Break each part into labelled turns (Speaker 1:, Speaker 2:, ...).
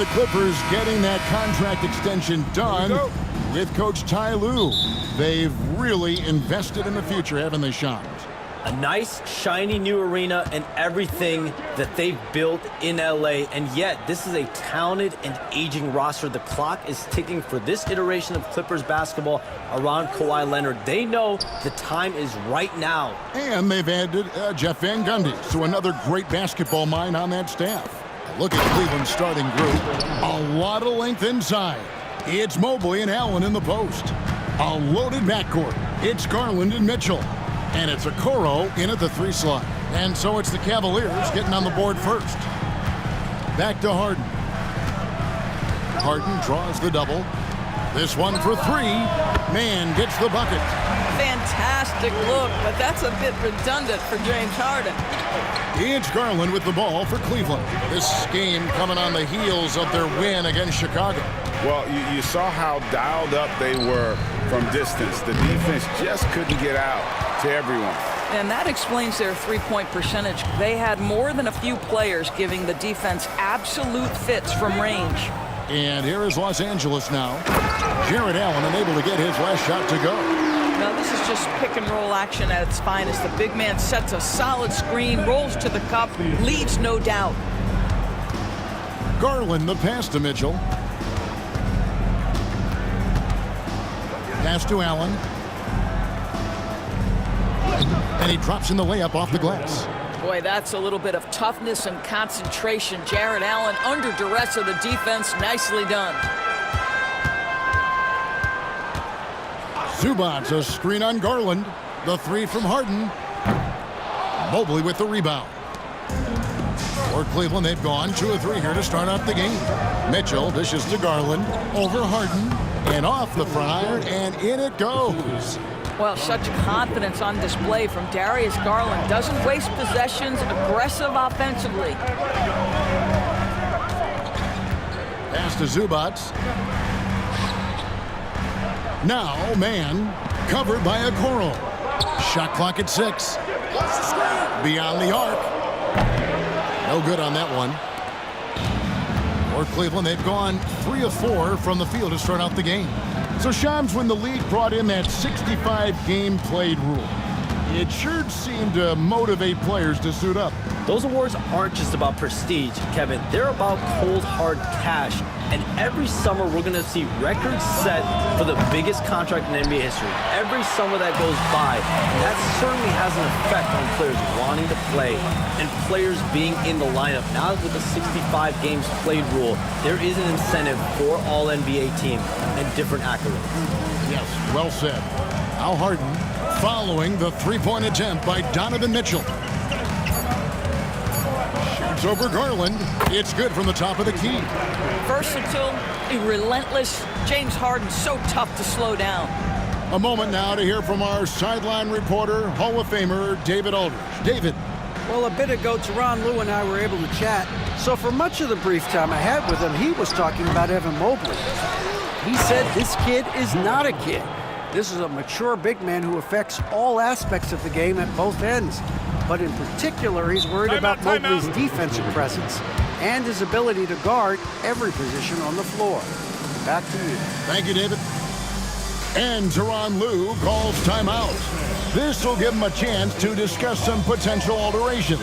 Speaker 1: The Clippers getting that contract extension done with Coach Ty Lue. They've really invested in the future, haven't they, Sean?
Speaker 2: A nice, shiny new arena and everything that they've built in LA, and yet this is a talented and aging roster. The clock is ticking for this iteration of Clippers basketball around Kawhi Leonard. They know the time is right now.
Speaker 1: And they've added Jeff Van Gundy, so another great basketball mind on that staff. Look at Cleveland's starting group. A lot of length inside. It's Mobley and Allen in the post. A loaded backcourt. It's Garland and Mitchell. And it's Okoro in at the 3 slot. And so it's the Cavaliers getting on the board first. Back to Harden. Harden draws the double. This one for 3. Man gets the bucket.
Speaker 3: Fantastic look, but that's a bit redundant for James Harden.
Speaker 1: It's Garland with the ball for Cleveland. This game coming on the heels of their win against Chicago.
Speaker 4: Well, you saw how dialed up they were from distance. The defense just couldn't get out to everyone.
Speaker 3: And that explains their three-point percentage. They had more than a few players giving the defense absolute fits from range.
Speaker 1: And here is Los Angeles now. Jared Allen unable to get his last shot to go.
Speaker 3: Now this is just pick and roll action at its finest. The big man sets a solid screen, rolls to the cup, leaves no doubt.
Speaker 1: Garland the pass to Mitchell. Pass to Allen. And he drops in the layup off the glass.
Speaker 3: Boy, that's a little bit of toughness and concentration. Jared Allen under duress of the defense. Nicely done.
Speaker 1: Zubac, a screen on Garland. The 3 from Harden. Mobley with the rebound. For Cleveland, they've gone 2 of 3 here to start off the game. Mitchell dishes to Garland. Over Harden. And off the front iron. And in it goes.
Speaker 3: Well, such confidence on display from Darius Garland. Doesn't waste possessions, aggressive offensively.
Speaker 1: Pass to Zubac. Now, man, covered by Okoro. Shot clock at 6. Beyond the arc. No good on that one. For Cleveland, they've gone 3 of 4 from the field to start out the game. So, Shams, when the league brought in that 65 game played rule, it sure seemed to motivate players to suit up.
Speaker 2: Those awards aren't just about prestige, Kevin. They're about cold, hard cash. And every summer, we're going to see records set for the biggest contract in NBA history. Every summer that goes by, that certainly has an effect on players wanting to play and players being in the lineup. Now with the 65 games played rule, there is an incentive for all NBA teams and different accolades.
Speaker 1: Yes, well said. Al Harden following the 3-point attempt by Donovan Mitchell. Shoots over Garland. It's good from the top of the key.
Speaker 3: Versatile, relentless. James Harden so tough to slow down.
Speaker 1: A moment now to hear from our sideline reporter, Hall of Famer David Aldridge. David.
Speaker 5: Well, a bit ago, Tyronn Lue and I were able to chat. So for much of the brief time I had with him, he was talking about Evan Mobley. He said this kid is not a kid. This is a mature big man who affects all aspects of the game at both ends. But in particular, he's worried about Mobley's defensive presence and his ability to guard every position on the floor. Back to you.
Speaker 1: Thank you, David. And Tyronn Lue calls timeout. This will give him a chance to discuss some potential alterations.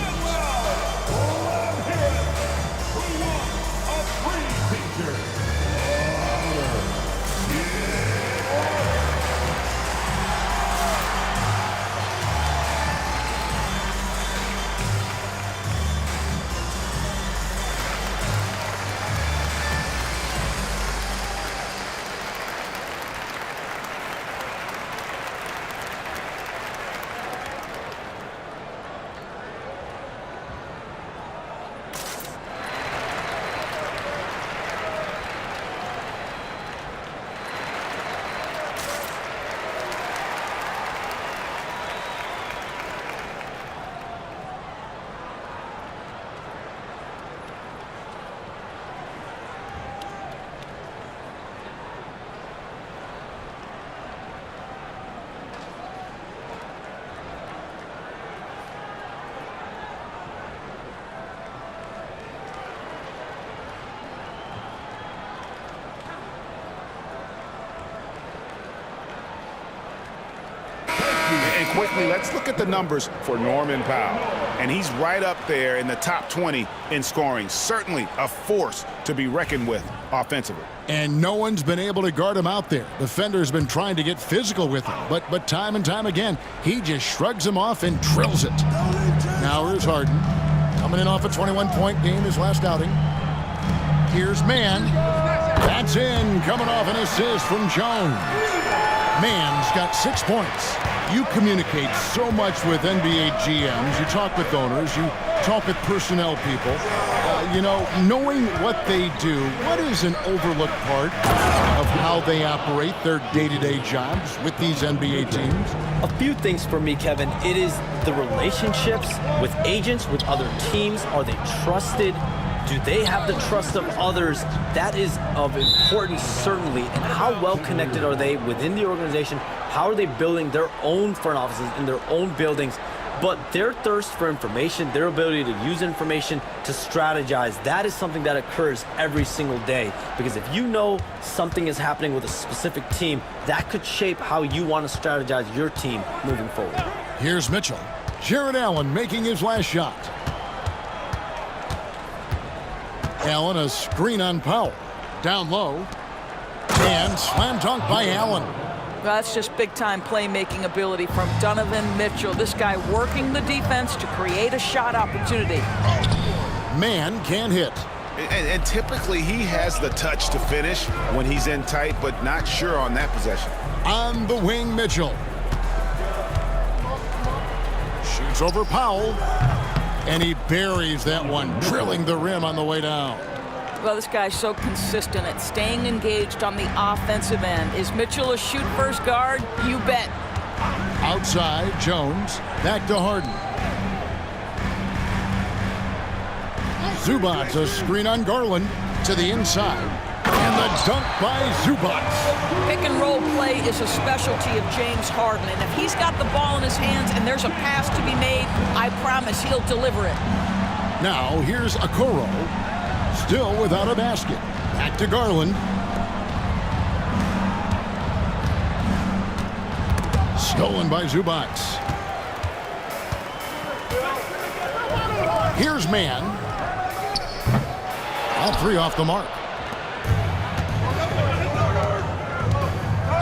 Speaker 4: quickly, let's look at the numbers for Norman Powell. And he's right up there in the top 20 in scoring. Certainly a force to be reckoned with offensively.
Speaker 1: And no one's been able to guard him out there. Defender's been trying to get physical with him, but time and time again, he just shrugs him off and drills it. Now here's Harden, coming in off a 21-point game his last outing. Here's Mann. That's in, coming off an assist from Jones. Mann's got 6 points. You communicate so much with NBA GMs. You talk with owners. You talk with personnel people. Knowing what they do, what is an overlooked part of how they operate their day-to-day jobs with these NBA teams?
Speaker 2: A few things for me, Kevin. It is the relationships with agents, with other teams. Are they trusted? Do they have the trust of others? That is of importance, certainly. And how well connected are they within the organization? How are they building their own front offices in their own buildings? But their thirst for information, their ability to use information to strategize, that is something that occurs every single day. Because if you know something is happening with a specific team, that could shape how you want to strategize your team moving forward.
Speaker 1: Here's Mitchell. Jared Allen making his last shot. Allen, a screen on Powell. Down low. And slam dunk by Allen.
Speaker 3: Well, that's just big-time playmaking ability from Donovan Mitchell. This guy working the defense to create a shot opportunity.
Speaker 1: Mann can't hit.
Speaker 4: And typically he has the touch to finish when he's in tight, but not sure on that possession.
Speaker 1: On the wing, Mitchell. Shoots over Powell. And he buries that one, drilling the rim on the way down.
Speaker 3: Well, this guy's so consistent at staying engaged on the offensive end. Is Mitchell a shoot-first guard? You bet.
Speaker 1: Outside, Jones. Back to Harden. Zubac, a screen on Garland. To the inside. And the dunk by Zubac.
Speaker 3: Pick and roll play is a specialty of James Harden. And if he's got the ball in his hands and there's a pass to be made, I promise he'll deliver it.
Speaker 1: Now, here's Okoro. Still without a basket. Back to Garland. Stolen by Zubac. Here's Mann. All three off the mark.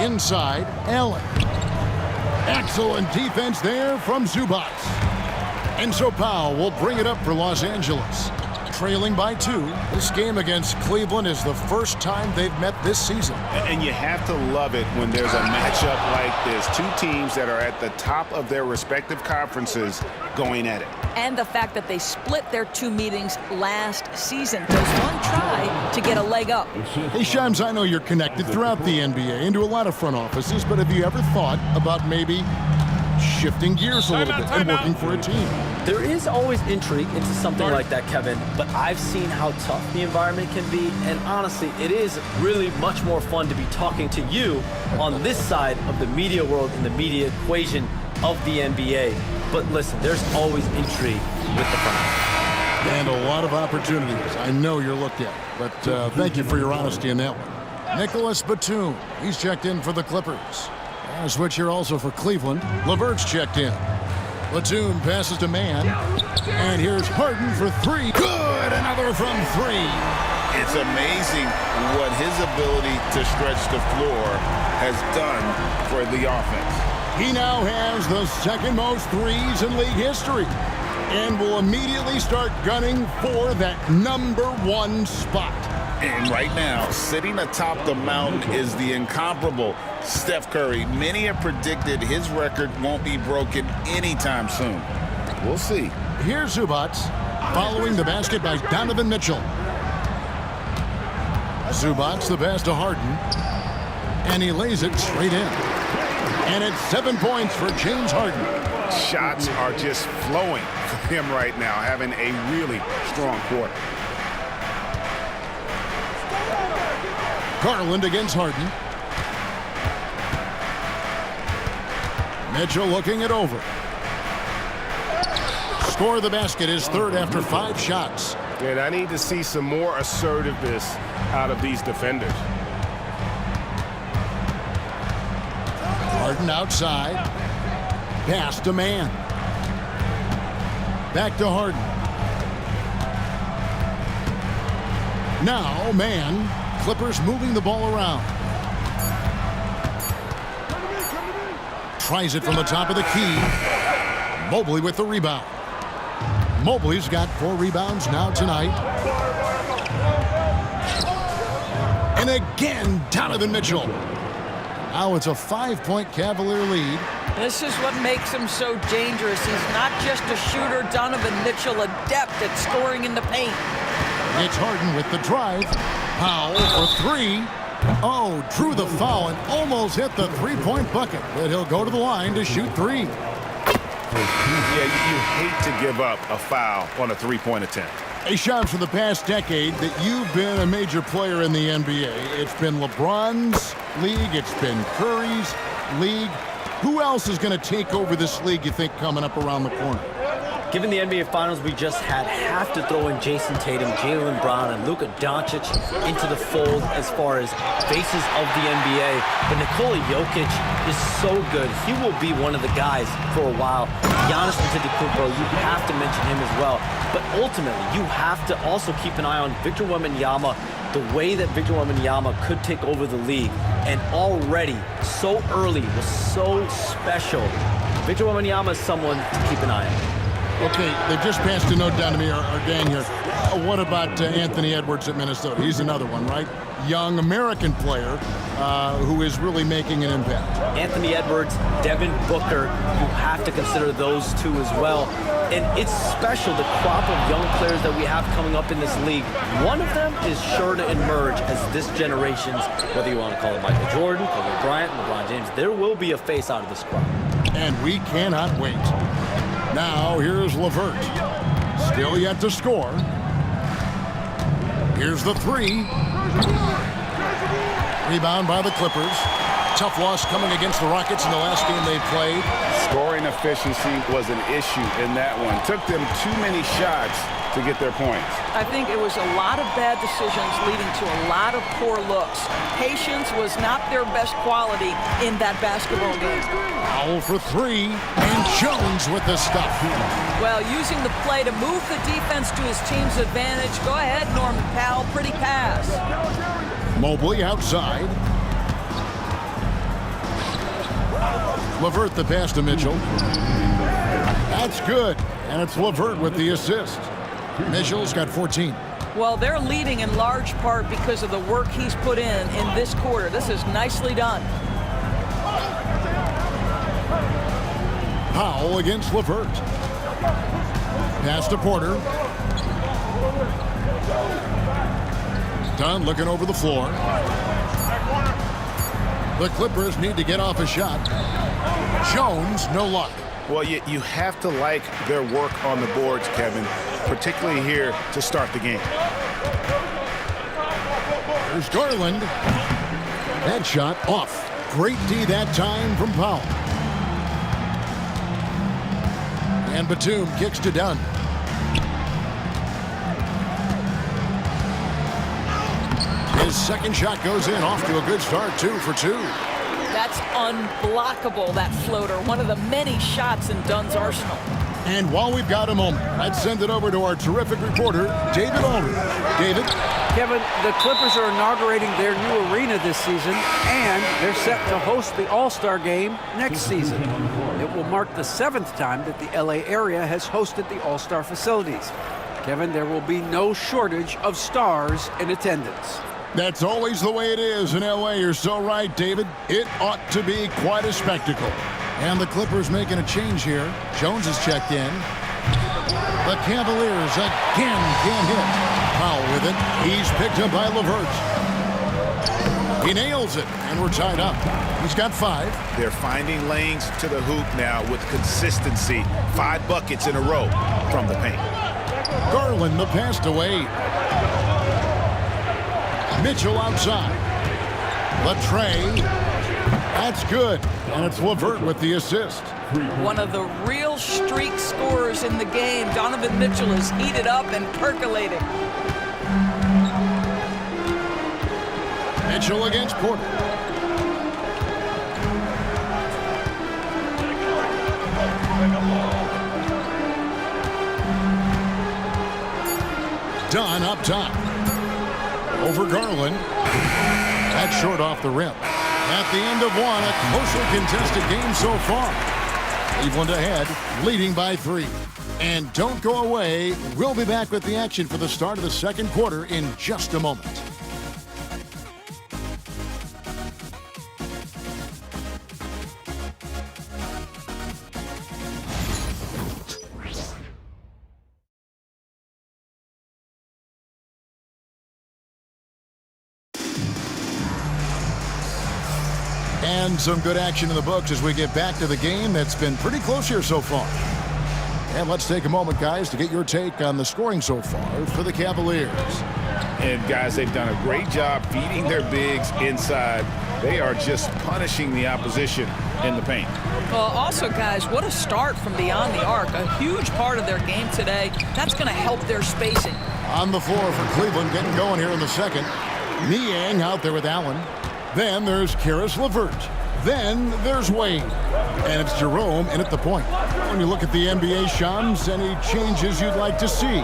Speaker 1: Inside, Allen. Excellent defense there from Zubac. And so Powell will bring it up for Los Angeles. Trailing by 2. This game against Cleveland is the first time they've met this season.
Speaker 4: And you have to love it when there's a matchup like this. Two teams that are at the top of their respective conferences going at it.
Speaker 3: And the fact that they split their 2 meetings last season. Does one try to get a leg up?
Speaker 1: Hey, Shams, I know you're connected throughout the NBA into a lot of front offices, but have you ever thought about maybe shifting gears a little bit and working for a team?
Speaker 2: There is always intrigue into something like that, Kevin, but I've seen how tough the environment can be, and honestly, it is really much more fun to be talking to you on this side of the media world and the media equation of the NBA. But listen, there's always intrigue with the front office.
Speaker 1: And a lot of opportunities. I know you're looked at, but thank you for your honesty in that one. Nicholas Batum, he's checked in for the Clippers. A switch here also for Cleveland. LeVert's checked in. Batum passes to Mann. And here's Harden for 3. Good! Another from 3.
Speaker 4: It's amazing what his ability to stretch the floor has done for the offense.
Speaker 1: He now has the second most threes in league history and will immediately start gunning for that #1 spot.
Speaker 4: And right now, sitting atop the mountain is the incomparable Steph Curry. Many have predicted his record won't be broken anytime soon. We'll see.
Speaker 1: Here's Zubac following the basket by Donovan Mitchell. Zubac the pass to Harden. And he lays it straight in. And it's 7 points for James Harden.
Speaker 4: Shots are just flowing for him right now, having a really strong quarter.
Speaker 1: Garland against Harden. Mitchell looking it over. Score the basket, his third after 5 shots.
Speaker 6: And I need to see some more assertiveness out of these defenders.
Speaker 1: Harden outside. Past a man. Back to Harden. Now, man. Clippers moving the ball around. Tries it from the top of the key. Mobley with the rebound. Mobley's got 4 rebounds now tonight. And again, Donovan Mitchell. Now it's a 5-point Cavalier lead.
Speaker 3: This is what makes him so dangerous. He's not just a shooter. Donovan Mitchell, adept at scoring in the paint.
Speaker 1: It's Harden with the drive. Powell for 3. Oh, drew the foul and almost hit the 3-point bucket. But he'll go to the line to shoot 3.
Speaker 4: Yeah, you hate to give up a foul on a 3-point attempt.
Speaker 1: Hey, Sean, for the past decade that you've been a major player in the NBA, it's been LeBron's league, it's been Curry's league. Who else is going to take over this league, you think, coming up around the corner?
Speaker 2: Given the NBA Finals we just had, have to throw in Jason Tatum, Jaylen Brown, and Luka Doncic into the fold as far as faces of the NBA. But Nikola Jokic is so good. He will be one of the guys for a while. Giannis Antetokounmpo, you have to mention him as well. But ultimately, you have to also keep an eye on Victor Wembanyama, the way that Victor Wembanyama could take over the league. And already, so early, was so special. Victor Wembanyama is someone to keep an eye on.
Speaker 1: Okay, they just passed a note down to me, our gang here. What about Anthony Edwards at Minnesota? He's another one, right? Young American player who is really making an impact.
Speaker 2: Anthony Edwards, Devin Booker, you have to consider those two as well. And it's special, the crop of young players that we have coming up in this league. One of them is sure to emerge as this generation's, whether you want to call it Michael Jordan, Kobe Bryant, LeBron James, there will be a face out of this crop.
Speaker 1: And we cannot wait. Now, here's LeVert. Still yet to score. Here's the 3. Rebound by the Clippers. Tough loss coming against the Rockets in the last game they played.
Speaker 4: Scoring efficiency was an issue in that one. Took them too many shots to get their points.
Speaker 3: I think it was a lot of bad decisions leading to a lot of poor looks. Patience was not their best quality in that basketball game.
Speaker 1: Powell for 3, and Jones with the stuff.
Speaker 3: Well, using the play to move the defense to his team's advantage. Go ahead, Norman Powell. Pretty pass.
Speaker 1: Mobley outside. LeVert the pass to Mitchell. That's good, and it's LeVert with the assist. Mitchell's got 14.
Speaker 3: Well, they're leading in large part because of the work he's put in this quarter. This is nicely done.
Speaker 1: Powell against LeVert. Pass to Porter. Dunn looking over the floor. The Clippers need to get off a shot. Jones, no luck.
Speaker 4: Well, you have to like their work on the boards, Kevin, particularly here to start the game.
Speaker 1: There's Garland. That shot off. Great D that time from Powell. And Batum kicks to Dunn. His second shot goes in, off to a good start, 2 for 2.
Speaker 3: That's unblockable, that floater. One of the many shots in Dunn's arsenal.
Speaker 1: And while we've got a moment, I'd send it over to our terrific reporter, David Aldridge. David?
Speaker 5: Kevin, the Clippers are inaugurating their new arena this season, and they're set to host the All-Star Game next season. It will mark the 7th time that the LA area has hosted the All-Star facilities. Kevin, there will be no shortage of stars in attendance.
Speaker 1: That's always the way it is in LA. You're so right, David. It ought to be quite a spectacle. And the Clippers making a change here. Jones is checked in. The Cavaliers again can't hit. Powell with it. He's picked up by LeVert. He nails it, and we're tied up. He's got 5.
Speaker 4: They're finding lanes to the hoop now with consistency. 5 buckets in a row from the paint.
Speaker 1: Garland the pass to Wade. Mitchell outside. Latrey. That's good. And it's LeVert with the assist.
Speaker 3: One of the real streak scorers in the game. Donovan Mitchell is heated up and percolating.
Speaker 1: Mitchell against Porter. Dunn up top. Over Garland. That's short off the rim. At the end of one, a closely contested game so far. Cleveland ahead, leading by 3. And don't go away. We'll be back with the action for the start of the second quarter in just a moment. And some good action in the books as we get back to the game that's been pretty close here so far. And let's take a moment, guys, to get your take on the scoring so far for the Cavaliers.
Speaker 4: And, guys, they've done a great job feeding their bigs inside. They are just punishing the opposition in the paint.
Speaker 3: Well, also, guys, what a start from beyond the arc. A huge part of their game today. That's going to help their spacing.
Speaker 1: On the floor for Cleveland, getting going here in the second. Niang out there with Allen. Then there's Karis LeVert. Then there's Wade. And it's Jerome in at the point. When you look at the NBA, Shams, any changes you'd like to see?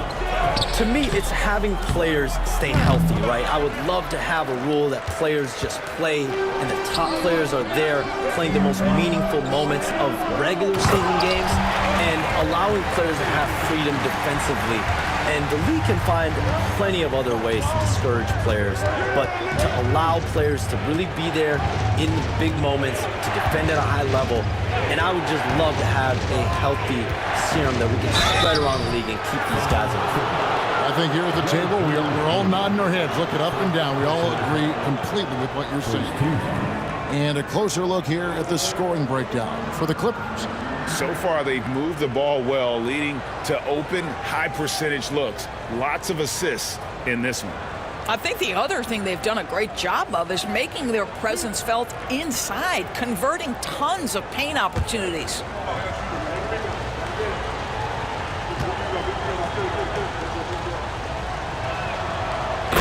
Speaker 2: To me, it's having players stay healthy, right? I would love to have a rule that players just play and the top players are there playing the most meaningful moments of regular season games and allowing players to have freedom defensively. And the league can find plenty of other ways to discourage players, but to allow players to really be there in the big moments, to defend at a high level. And I would just love to have a healthy serum that we can spread around the league and keep these guys in the
Speaker 1: I think here at the table, we're all nodding our heads, looking up and down. We all agree completely with what you're saying. And a closer look here at the scoring breakdown for the Clippers.
Speaker 4: So far, they've moved the ball well, leading to open, high-percentage looks. Lots of assists in this one.
Speaker 3: I think the other thing they've done a great job of is making their presence felt inside, converting tons of paint opportunities.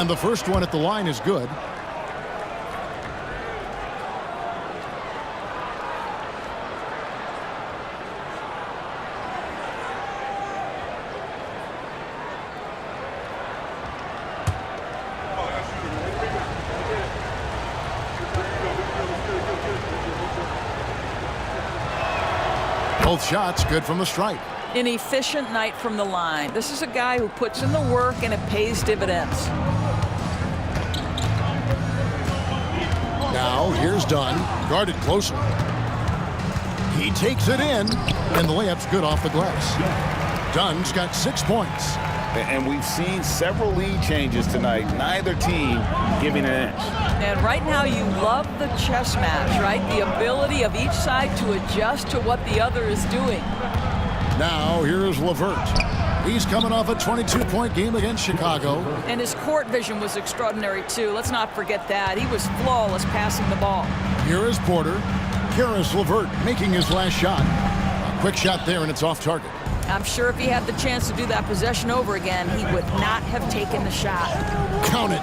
Speaker 1: And the first one at the line is good. Both shots good from the stripe.
Speaker 3: An efficient night from the line. This is a guy who puts in the work and it pays dividends.
Speaker 1: Now here's Dunn, guarded closely. He takes it in, and the layup's good off the glass. Dunn's got 6 points.
Speaker 4: And we've seen several lead changes tonight, neither team giving an inch.
Speaker 3: And right now you love the chess match, right? The ability of each side to adjust to what the other is doing.
Speaker 1: Now here's LeVert. He's coming off a 22-point game against Chicago.
Speaker 3: And his court vision was extraordinary too. Let's not forget that. He was flawless passing the ball.
Speaker 1: Here is Porter. Karis LeVert making his last shot. A quick shot there, and it's off target.
Speaker 3: I'm sure if he had the chance to do that possession over again, he would not have taken the shot.
Speaker 1: Count it.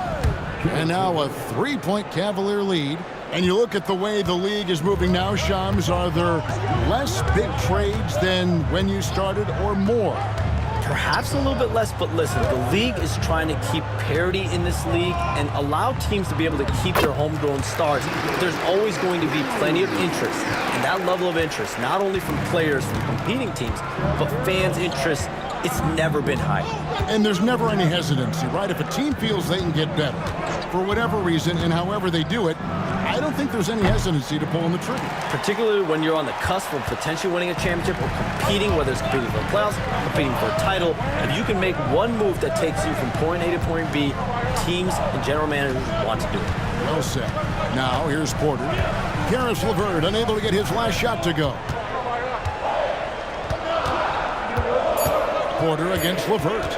Speaker 1: And now a 3-point Cavalier lead. And you look at the way the league is moving now, Shams, are there less big trades than when you started or more?
Speaker 2: Perhaps a little bit less, but listen, the league is trying to keep parity in this league and allow teams to be able to keep their homegrown stars. But there's always going to be plenty of interest, and that level of interest, not only from players from competing teams, but fans' interest, it's never been high.
Speaker 1: And there's never any hesitancy, right? If a team feels they can get better, for whatever reason and however they do it, I don't think there's any hesitancy to pulling the trigger.
Speaker 2: Particularly when you're on the cusp of potentially winning a championship or competing, whether it's competing for the playoffs, competing for a title. If you can make one move that takes you from point A to point B, teams and general managers want to do it.
Speaker 1: Well said. Now here's Porter. Karis LeVert unable to get his last shot to go. Porter against LeVert.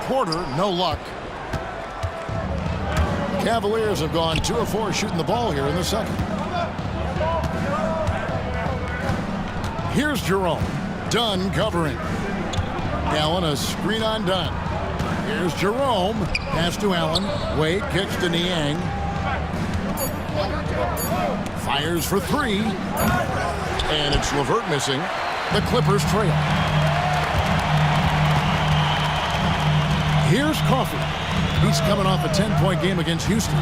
Speaker 1: Porter, no luck. Cavaliers have gone 2 of 4 shooting the ball here in the second. Here's Jerome. Dunn covering. Allen a screen on Dunn. Here's Jerome. Pass to Allen. Wade kicks to Niang. Fires for 3. And it's LeVert missing. The Clippers trail. Here's Coffey. He's coming off a 10-point game against Houston.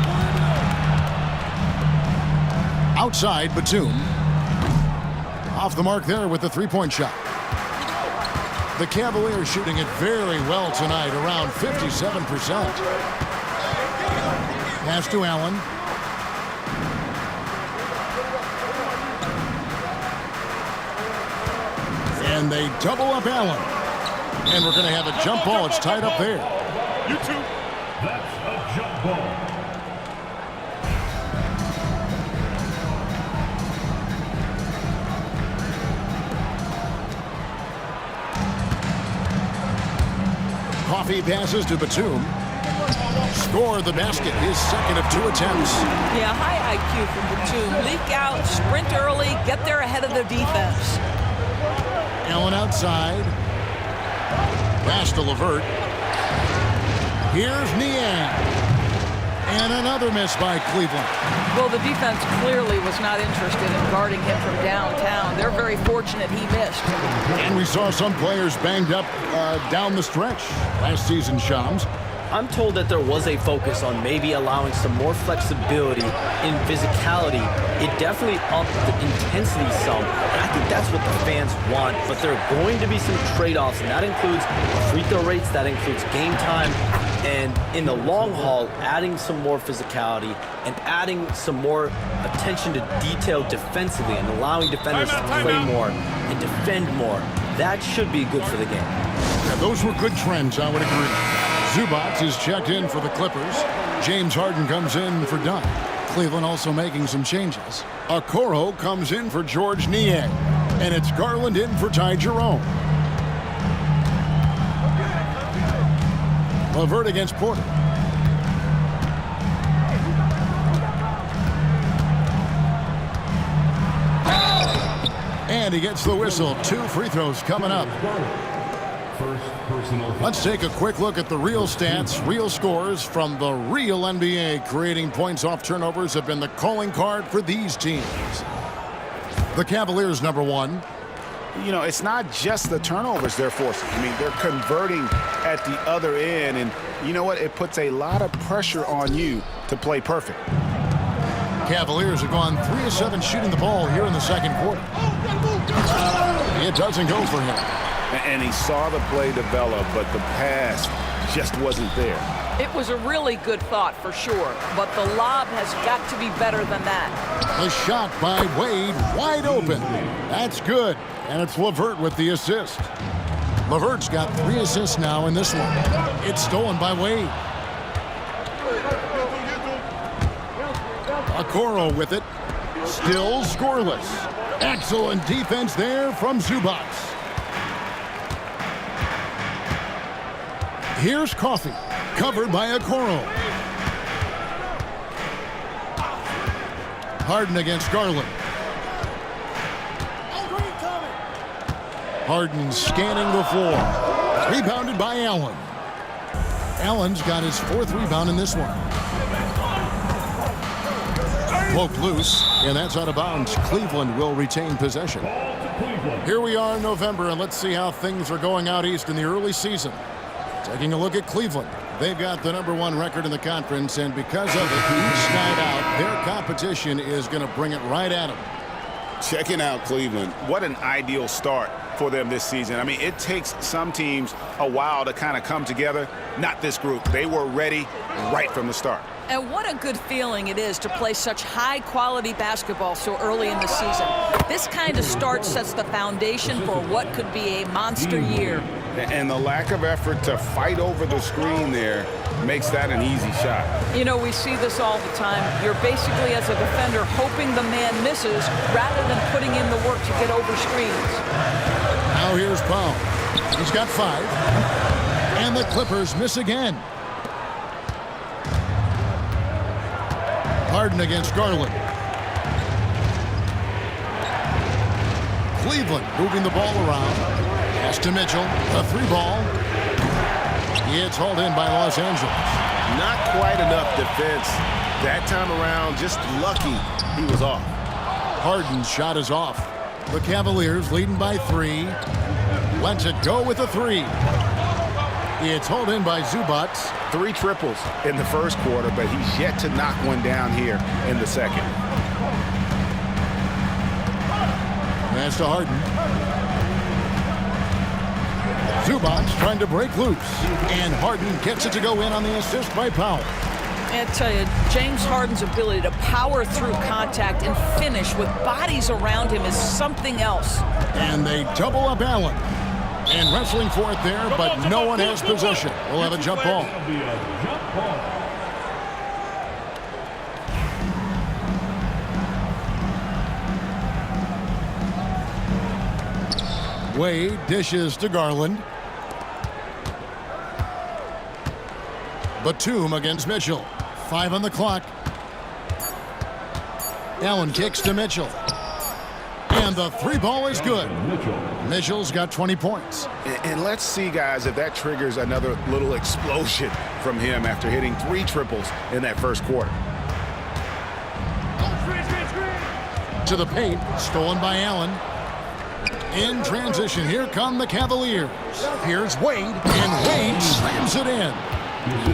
Speaker 1: Outside, Batum. Off the mark there with the three-point shot. The Cavaliers shooting it very well tonight, around 57%. Pass to Allen. And they double up Allen. And we're going to have a jump ball. It's tied up there.
Speaker 7: You two. That's a jump ball.
Speaker 1: Coffey passes to Batum. Score the basket, his second of 2 attempts.
Speaker 3: Yeah, high IQ from Batum. Leak out, sprint early, get there ahead of the defense.
Speaker 1: Allen outside. Pass to LeVert. Here's Niang. And another miss by Cleveland.
Speaker 3: Well, the defense clearly was not interested in guarding him from downtown. They're very fortunate he missed.
Speaker 1: And we saw some players banged up down the stretch last season, Shams.
Speaker 2: I'm told that there was a focus on maybe allowing some more flexibility in physicality. It definitely upped the intensity some, and I think that's what the fans want. But there are going to be some trade-offs, and that includes free throw rates, that includes game time, and in the long haul, adding some more physicality and adding some more attention to detail defensively and allowing defenders to play more and defend more. That should be good for the game.
Speaker 1: Yeah, those were good trends, I would agree. Zubac is checked in for the Clippers. James Harden comes in for Dunn. Cleveland also making some changes. Okoro comes in for George Niang. And it's Garland in for Ty Jerome. LeVert against Porter. And he gets the whistle. 2 free throws coming up. Let's take a quick look at the real stats, real scores from the real NBA. Creating points off turnovers have been the calling card for these teams. The Cavaliers, number 1.
Speaker 4: You know, it's not just the turnovers they're forcing. I mean, they're converting at the other end, and you know what? It puts a lot of pressure on you to play perfect.
Speaker 1: Cavaliers have gone 3 of 7 shooting the ball here in the second quarter. It doesn't go for him.
Speaker 4: And he saw the play develop, but the pass just wasn't there.
Speaker 3: It was a really good thought for sure, but the lob has got to be better than that.
Speaker 1: The shot by Wade, wide open. That's good, and it's LeVert with the assist. LeVert's got 3 assists now in this one. It's stolen by Wade. Okoro with it. Still scoreless. Excellent defense there from Zubac. Here's Coffey, covered by Okoro. Harden against Garland. Harden scanning the floor. Rebounded by Allen. Allen's got his 4th rebound in this one. Poked loose, and that's out of bounds. Cleveland will retain possession. Here we are in November, and let's see how things are going out east in the early season. Taking a look at Cleveland. They've got the number 1 record in the conference, and because of it, each night out, their competition is going to bring it right at them.
Speaker 4: Checking out Cleveland, what an ideal start for them this season. I mean, it takes some teams a while to kind of come together. Not this group. They were ready right from the start.
Speaker 3: And what a good feeling it is to play such high-quality basketball so early in the season. This kind of start sets the foundation for what could be a monster year.
Speaker 4: And the lack of effort to fight over the screen there makes that an easy shot.
Speaker 3: You know, we see this all the time. You're basically, as a defender, hoping the man misses rather than putting in the work to get over screens.
Speaker 1: Now here's Powell. He's got 5. And the Clippers miss again. Harden against Garland. Cleveland moving the ball around. Pass to Mitchell. A 3-ball. It's hauled in by Los Angeles.
Speaker 4: Not quite enough defense. That time around, just lucky he was off.
Speaker 1: Harden's shot is off. The Cavaliers leading by 3. Lets it go with a 3. It's hauled in by Zubac.
Speaker 6: 3 triples in the first quarter, but he's yet to knock one down here in the second.
Speaker 1: Pass to Harden. Zubac trying to break loose. And Harden gets it to go in on the assist by Powell.
Speaker 3: I tell you, James Harden's ability to power through contact and finish with bodies around him is something else.
Speaker 1: And they double up Allen. And wrestling for it there, but no one has possession. We'll have a jump ball. Wade dishes to Garland. Batum against Mitchell. 5 on the clock. Allen kicks to Mitchell. And the 3 ball is good. Mitchell's got 20 points.
Speaker 6: And let's see, guys, if that triggers another little explosion from him after hitting 3 triples in that first quarter.
Speaker 1: To the paint, stolen by Allen. In transition, here come the Cavaliers. Here's Wade, and Wade slams it in.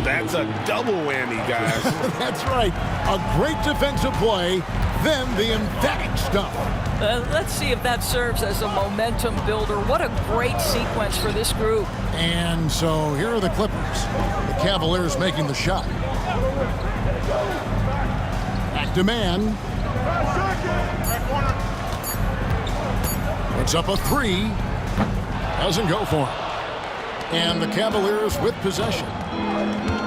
Speaker 6: That's a double whammy, guys.
Speaker 1: That's right. A great defensive play, then the emphatic stuff.
Speaker 3: Let's see if that serves as a momentum builder. What a great sequence for this group.
Speaker 1: And so here are the Clippers. The Cavaliers making the shot. Back to man. Puts up a 3. Doesn't go for him. And the Cavaliers with possession.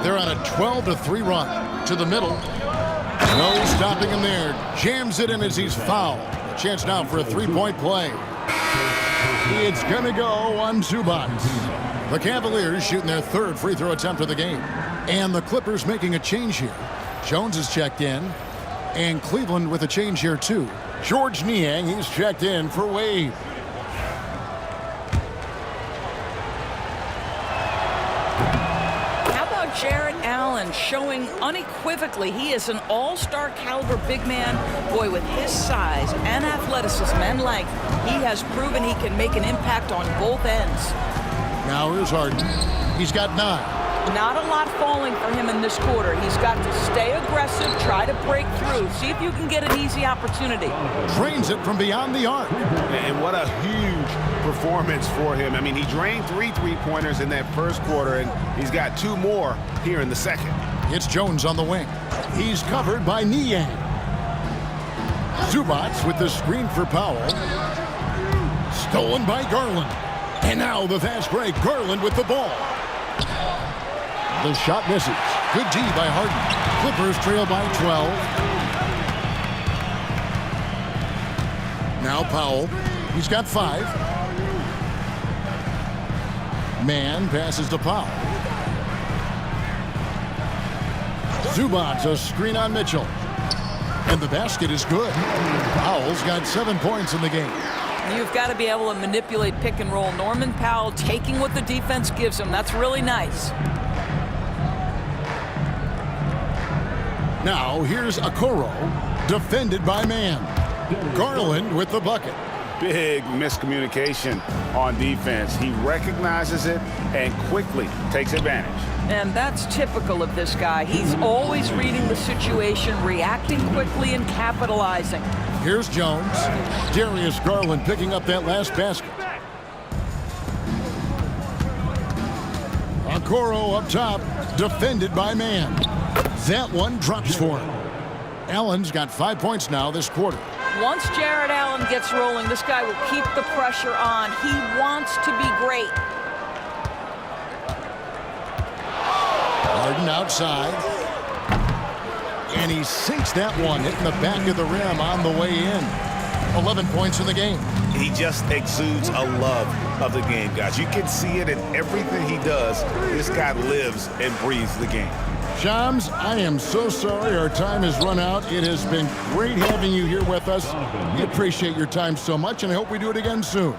Speaker 1: They're on a 12-3 run. To the middle. No stopping him there. Jams it in as he's fouled. A chance now for a 3-point play. It's going to go on Zubac. The Cavaliers shooting their 3rd free throw attempt of the game. And the Clippers making a change here. Jones is checked in. And Cleveland with a change here too. George Niang, he's checked in for Wade.
Speaker 3: Jarrett Allen showing unequivocally he is an all-star caliber big man. Boy, with his size and athleticism and length, he has proven he can make an impact on both ends.
Speaker 1: Now here's Harden. He's got 9.
Speaker 3: Not a lot falling for him in this quarter. He's got to stay aggressive, try to break through, see if you can get an easy opportunity.
Speaker 1: Drains it from beyond the arc.
Speaker 6: And what a huge performance for him. I mean, he drained 3 3-pointers in that first quarter, and he's got 2 more here in the second.
Speaker 1: It's Jones on the wing. He's covered by Niang. Zubac with the screen for Powell. Stolen by Garland. And now the fast break. Garland with the ball. The shot misses. Good D by Harden. Clippers trail by 12. Now Powell. He's got 5. Man passes to Powell. Zubac, a screen on Mitchell. And the basket is good. Powell's got 7 points in the game.
Speaker 3: You've got to be able to manipulate pick and roll. Norman Powell taking what the defense gives him. That's really nice.
Speaker 1: Now here's Okoro, defended by man. Garland with the bucket.
Speaker 6: Big miscommunication on defense. He recognizes it and quickly takes advantage.
Speaker 3: And that's typical of this guy. He's always reading the situation, reacting quickly, and capitalizing.
Speaker 1: Here's Jones. Darius Garland picking up that last basket. Okoro up top, defended by man. That one drops for him. Allen's got 5 points now this quarter.
Speaker 3: Once Jarrett Allen gets rolling, this guy will keep the pressure on. He wants to be great.
Speaker 1: Harden outside. And he sinks that one, hitting the back of the rim on the way in. 11 points in the game.
Speaker 6: He just exudes a love of the game, guys. You can see it in everything he does. This guy lives and breathes the game.
Speaker 1: Shams, I am so sorry our time has run out. It has been great having you here with us. We appreciate your time so much, and I hope we do it again soon.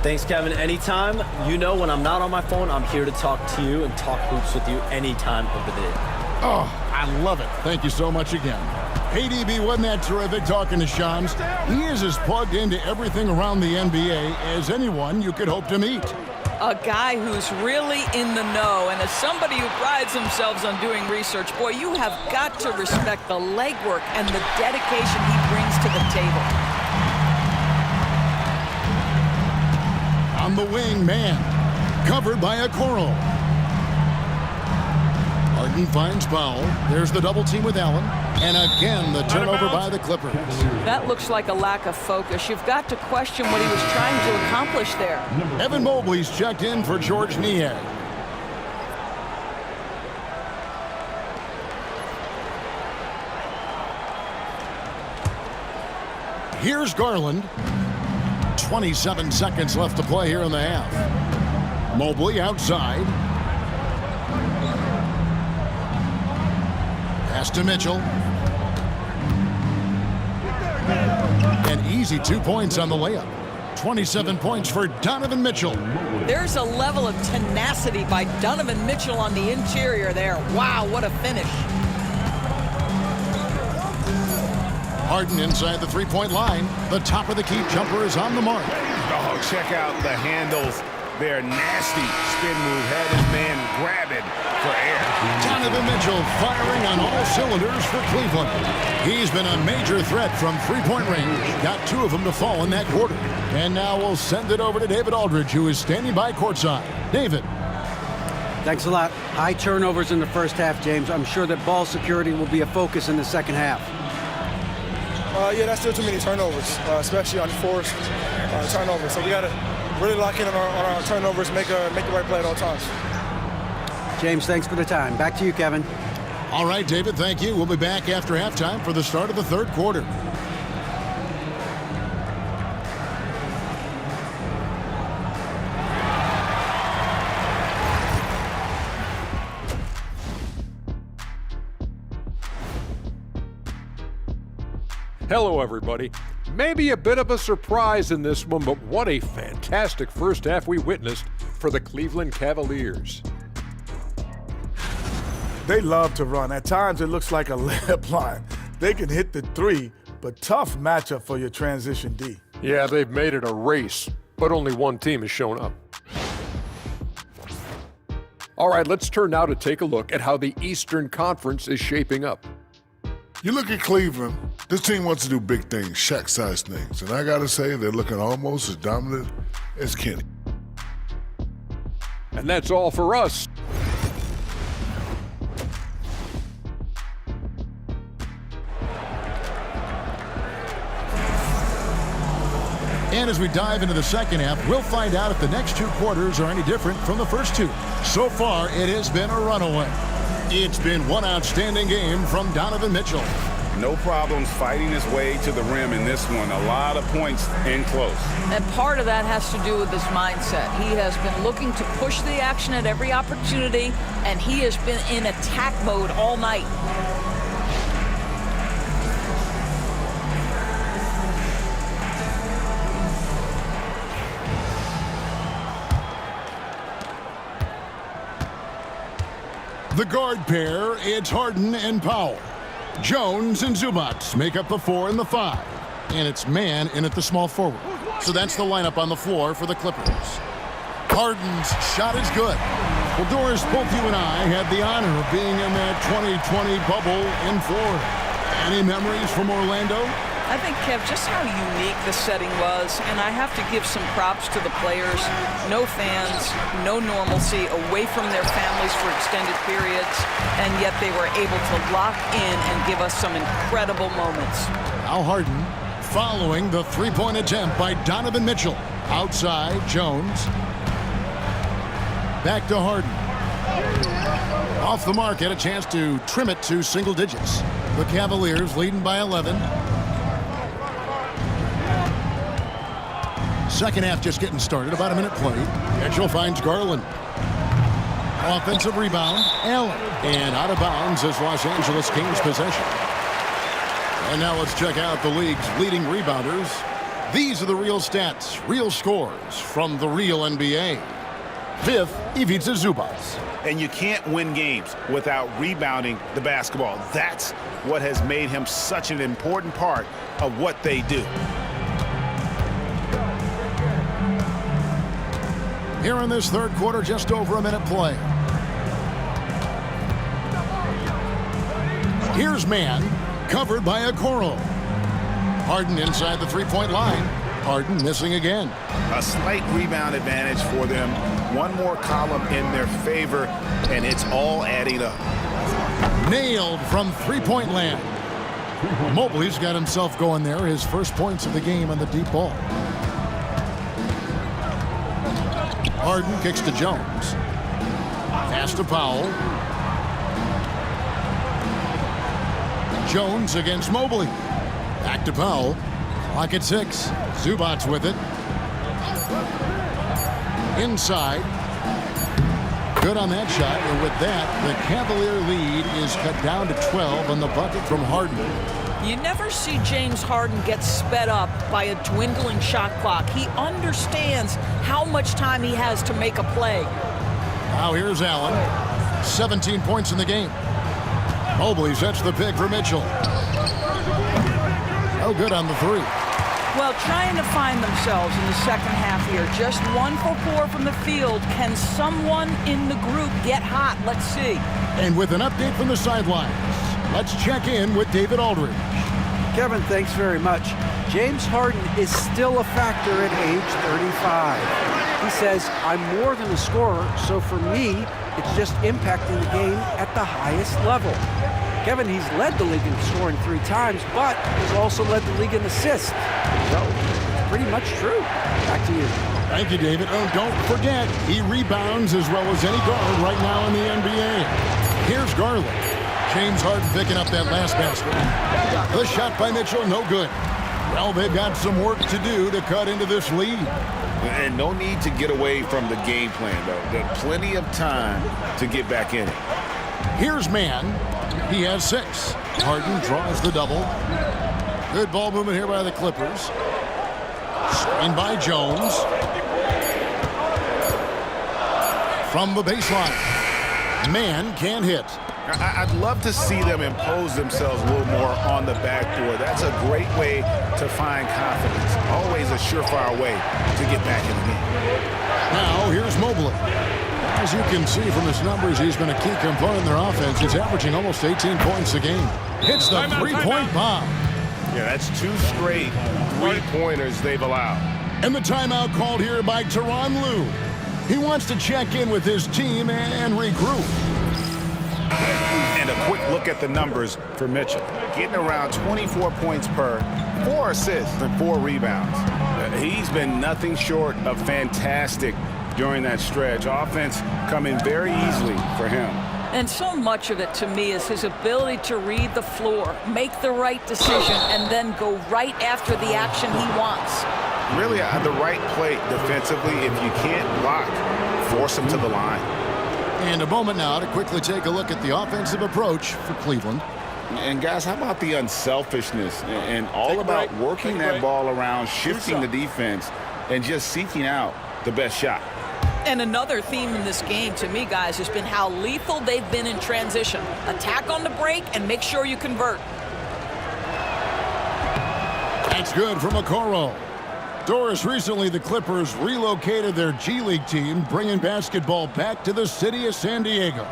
Speaker 2: Thanks, Kevin. Anytime. You know, when I'm not on my phone, I'm here to talk to you and talk hoops with you any time of the day.
Speaker 1: Oh, I love it. Thank you so much again. Hey, DB, wasn't that terrific talking to Shams? He is as plugged into everything around the NBA as anyone you could hope to meet.
Speaker 3: A guy who's really in the know, and as somebody who prides themselves on doing research, boy, you have got to respect the legwork and the dedication he brings to the table.
Speaker 1: On the wing, man. Covered by a Coral. Harden finds Powell. There's the double team with Allen. And again, the turnover by the Clippers.
Speaker 3: That looks like a lack of focus. You've got to question what he was trying to accomplish there.
Speaker 1: Evan Mobley's checked in for George Niang. Here's Garland. 27 seconds left to play here in the half. Mobley outside. Pass to Mitchell. An easy 2 points on the layup. 27 points for Donovan Mitchell.
Speaker 3: There's a level of tenacity by Donovan Mitchell on the interior there. Wow, what a finish.
Speaker 1: Harden inside the three-point line. The top of the key jumper is on the mark.
Speaker 6: Oh, check out the handles. They're nasty spin move. Had his man grab it for air.
Speaker 1: Donovan Mitchell firing on all cylinders for Cleveland. He's been a major threat from three-point range. Got two of them to fall in that quarter. And now we'll send it over to David Aldridge, who is standing by courtside. David.
Speaker 5: Thanks a lot. High turnovers in the first half, James. I'm sure that ball security will be a focus in the second half.
Speaker 8: Yeah, that's still too many turnovers, especially on forced turnovers. So we got to really lock in on our turnovers, make the right play at all times.
Speaker 5: James, thanks for the time. Back to you, Kevin.
Speaker 1: All right, David, thank you. We'll be back after halftime for the start of the third quarter.
Speaker 9: Hello, everybody. Maybe a bit of a surprise in this one, but what a fantastic first half we witnessed for the Cleveland Cavaliers.
Speaker 10: They love to run. At times, it looks like a layup line. They can hit the three, but tough matchup for your transition D.
Speaker 9: Yeah, they've made it a race, but only one team has shown up. All right, let's turn now to take a look at how the Eastern Conference is shaping up.
Speaker 11: You look at Cleveland, this team wants to do big things, Shaq-sized things. And I got to say, they're looking almost as dominant as Kenny.
Speaker 9: And that's all for us.
Speaker 1: And as we dive into the second half, we'll find out if the next two quarters are any different from the first two. So far, it has been a runaway. It's been one outstanding game from Donovan Mitchell.
Speaker 4: No problems fighting his way to the rim in this one. A lot of points in close.
Speaker 3: And part of that has to do with his mindset. He has been looking to push the action at every opportunity, and he has been in attack mode all night.
Speaker 1: The guard pair, it's Harden and Powell. Jones and Zubac make up the 4 and the 5. And it's man in at the small forward. So that's the lineup on the floor for the Clippers. Harden's shot is good. Well, Doris, both you and I had the honor of being in that 2020 bubble in Florida. Any memories from Orlando?
Speaker 3: I think, Kev, just how unique the setting was, and I have to give some props to the players. No fans, no normalcy, away from their families for extended periods, and yet they were able to lock in and give us some incredible moments.
Speaker 1: Now Harden following the three-point attempt by Donovan Mitchell. Outside, Jones. Back to Harden. Off the mark, had a chance to trim it to single digits. The Cavaliers leading by 11. Second half just getting started, about a minute played. Mitchell finds Garland. Offensive rebound, Allen. And out of bounds is Los Angeles Kings possession. And now let's check out the league's leading rebounders. These are the real stats, real scores from the real NBA. Fifth, Ivica Zubac.
Speaker 4: And you can't win games without rebounding the basketball. That's what has made him such an important part of what they do.
Speaker 1: Here in this third quarter, just over a minute play. Here's man, covered by a Okoro. Harden inside the three-point line. Harden missing again.
Speaker 6: A slight rebound advantage for them. One more column in their favor, and it's all adding up.
Speaker 1: Nailed from three-point land. Mobley's got himself going there. His first points of the game on the deep ball. Harden kicks to Jones. Pass to Powell. Jones against Mobley. Back to Powell. Clock at 6. Zubac's with it. Inside. Good on that shot. And with that, the Cavalier lead is cut down to 12 on the bucket from Harden.
Speaker 3: You never see James Harden get sped up by a dwindling shot clock. He understands how much time he has to make a play.
Speaker 1: Now here's Allen. 17 points in the game. Mobley sets the pick for Mitchell. No good on the three.
Speaker 3: Well, trying to find themselves in the second half here. Just 1 for 4 from the field. Can someone in the group get hot? Let's see.
Speaker 1: And with an update from the sidelines, let's check in with David Aldridge.
Speaker 5: Kevin, thanks very much. James Harden is still a factor at age 35. He says, I'm more than a scorer, so for me, it's just impacting the game at the highest level. Kevin, he's led the league in scoring 3 times, but he's also led the league in assists. So, it's pretty much true. Back to you.
Speaker 1: Thank you, David. Oh, don't forget, he rebounds as well as any guard right now in the NBA. Here's Garland. James Harden picking up that last basket. The shot by Mitchell, no good. Well, they've got some work to do to cut into this lead.
Speaker 4: And no need to get away from the game plan, though. There's plenty of time to get back in it.
Speaker 1: Here's man. He has 6. Harden draws the double. Good ball movement here by the Clippers. Screen by Jones. From the baseline. Man can't hit.
Speaker 6: I'd love to see them impose themselves a little more on the backboard. That's a great way to find confidence. Always a surefire way to get back in the game.
Speaker 1: Now, here's Mobley. As you can see from his numbers, he's been a key component in their offense. He's averaging almost 18 points a game. Hits the three-point bomb.
Speaker 6: Yeah, that's 2 straight three-pointers they've allowed.
Speaker 1: And the timeout called here by Tyronn Lue. He wants to check in with his team and regroup.
Speaker 6: And a quick look at the numbers for Mitchell. Getting around 24 points per, 4 assists and 4 rebounds. He's been nothing short of fantastic during that stretch. Offense coming very easily for him.
Speaker 3: And so much of it, to me, is his ability to read the floor, make the right decision, and then go right after the action he wants.
Speaker 6: Really, the right play defensively. If you can't block, force him to the line.
Speaker 1: And a moment now to quickly take a look at the offensive approach for Cleveland.
Speaker 4: And guys, how about the unselfishness and all about working that ball around, shifting the defense, and just seeking out the best shot.
Speaker 3: And another theme in this game, to me, guys, has been how lethal they've been in transition. Attack on the break and make sure you convert.
Speaker 1: That's good from Okoro. Doris, recently the Clippers relocated their G League team, bringing basketball back to the city of San Diego.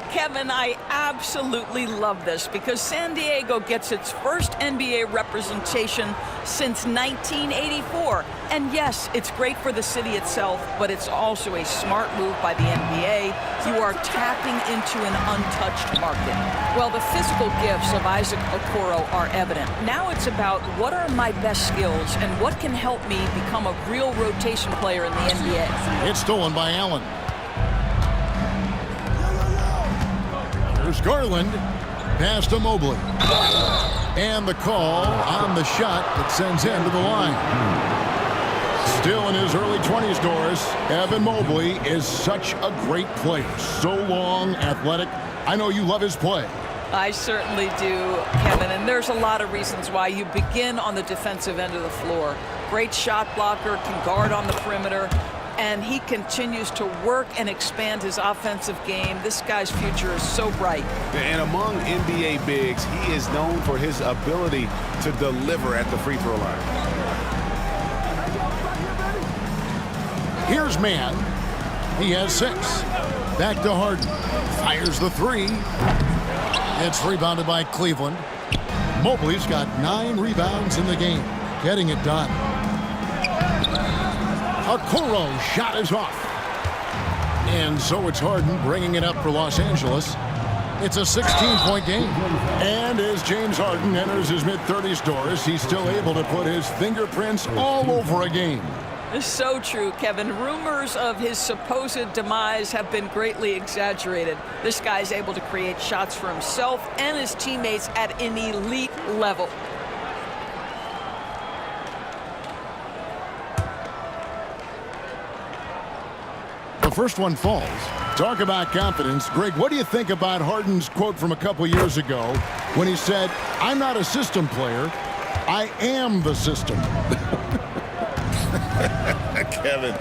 Speaker 3: Kevin, I absolutely love this because San Diego gets its first NBA representation since 1984. And yes, it's great for the city itself, but it's also a smart move by the NBA. You are tapping into an untouched market. Well, the physical gifts of Isaac Okoro are evident. Now it's about what are my best skills and what can help me become a real rotation player in the NBA.
Speaker 1: It's stolen by Allen. Here's Garland, pass to Mobley. And the call on the shot that sends him to the line. Still in his early 20s, Doris, Evan Mobley is such a great player. So long, athletic. I know you love his play.
Speaker 3: I certainly do, Kevin, and there's a lot of reasons why. You begin on the defensive end of the floor. Great shot blocker, can guard on the perimeter. And he continues to work and expand his offensive game. This guy's future is so bright.
Speaker 6: And among NBA bigs, he is known for his ability to deliver at the free throw line.
Speaker 1: Here's man. He has 6. Back to Harden. Fires the 3. It's rebounded by Cleveland. Mobley's got 9 rebounds in the game, getting it done. Okoro's shot is off. And so it's Harden bringing it up for Los Angeles. It's a 16-point game. And as James Harden enters his mid-30s doors, he's still able to put his fingerprints all over a game.
Speaker 3: So true, Kevin. Rumors of his supposed demise have been greatly exaggerated. This guy's able to create shots for himself and his teammates at an elite level.
Speaker 1: The first one falls. Talk about confidence. Greg, what do you think about Harden's quote from a couple years ago when he said, "I'm not a system player, I am the system"?
Speaker 4: Kevin,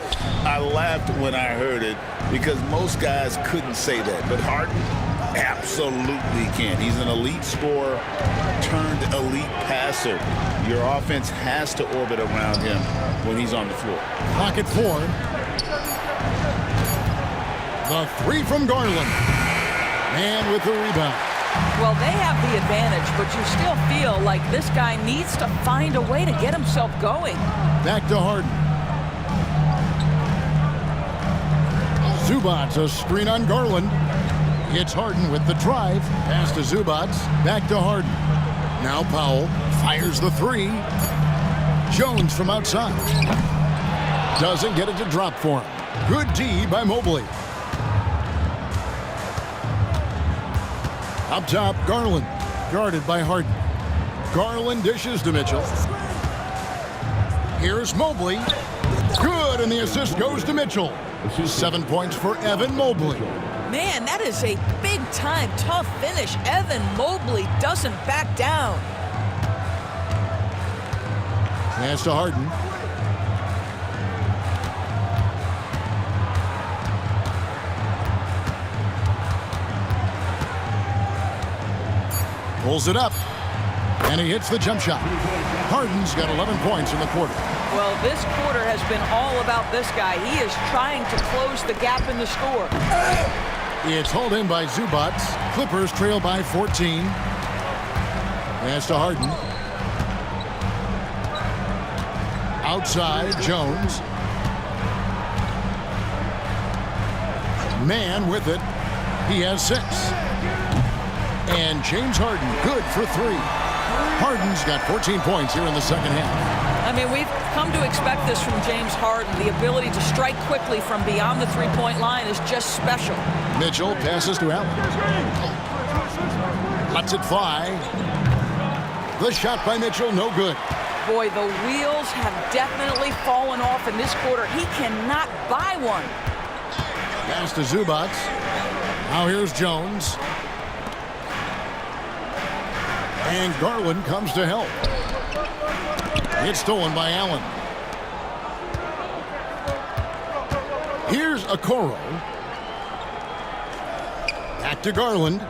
Speaker 4: I laughed when I heard it because most guys couldn't say that, but Harden absolutely can. He's an elite scorer turned elite passer. Your offense has to orbit around him when he's on the floor.
Speaker 1: Pocket 4. The 3 from Garland. And with the rebound.
Speaker 3: Well, they have the advantage, but you still feel like this guy needs to find a way to get himself going.
Speaker 1: Back to Harden. Zubats a screen on Garland. It's Harden with the drive. Pass to Zubats. Back to Harden. Now Powell fires the 3. Jones from outside. Doesn't get it to drop for him. Good D by Mobley. Up top, Garland. Guarded by Harden. Garland dishes to Mitchell. Here's Mobley. Good, and the assist goes to Mitchell. 7 points for Evan Mobley.
Speaker 3: Man, that is a big-time tough finish. Evan Mobley doesn't back down.
Speaker 1: Pass to Harden. Pulls it up. And he hits the jump shot. Harden's got 11 points in the quarter.
Speaker 3: Well, this quarter has been all about this guy. He is trying to close the gap in the score.
Speaker 1: It's hauled in by Zubats. Clippers trail by 14. Pass to Harden. Outside, Jones. Man with it. He has 6. And James Harden, good for 3. Harden's got 14 points here in the second half.
Speaker 3: I mean, we've come to expect this from James Harden. The ability to strike quickly from beyond the three-point line is just special.
Speaker 1: Mitchell passes to Allen. Lets it fly. The shot by Mitchell, no good.
Speaker 3: Boy, the wheels have definitely fallen off in this quarter. He cannot buy one.
Speaker 1: Pass to Zubats. Now here's Jones. And Garland comes to help. It's stolen by Allen. Here's Okoro. Back to Garland.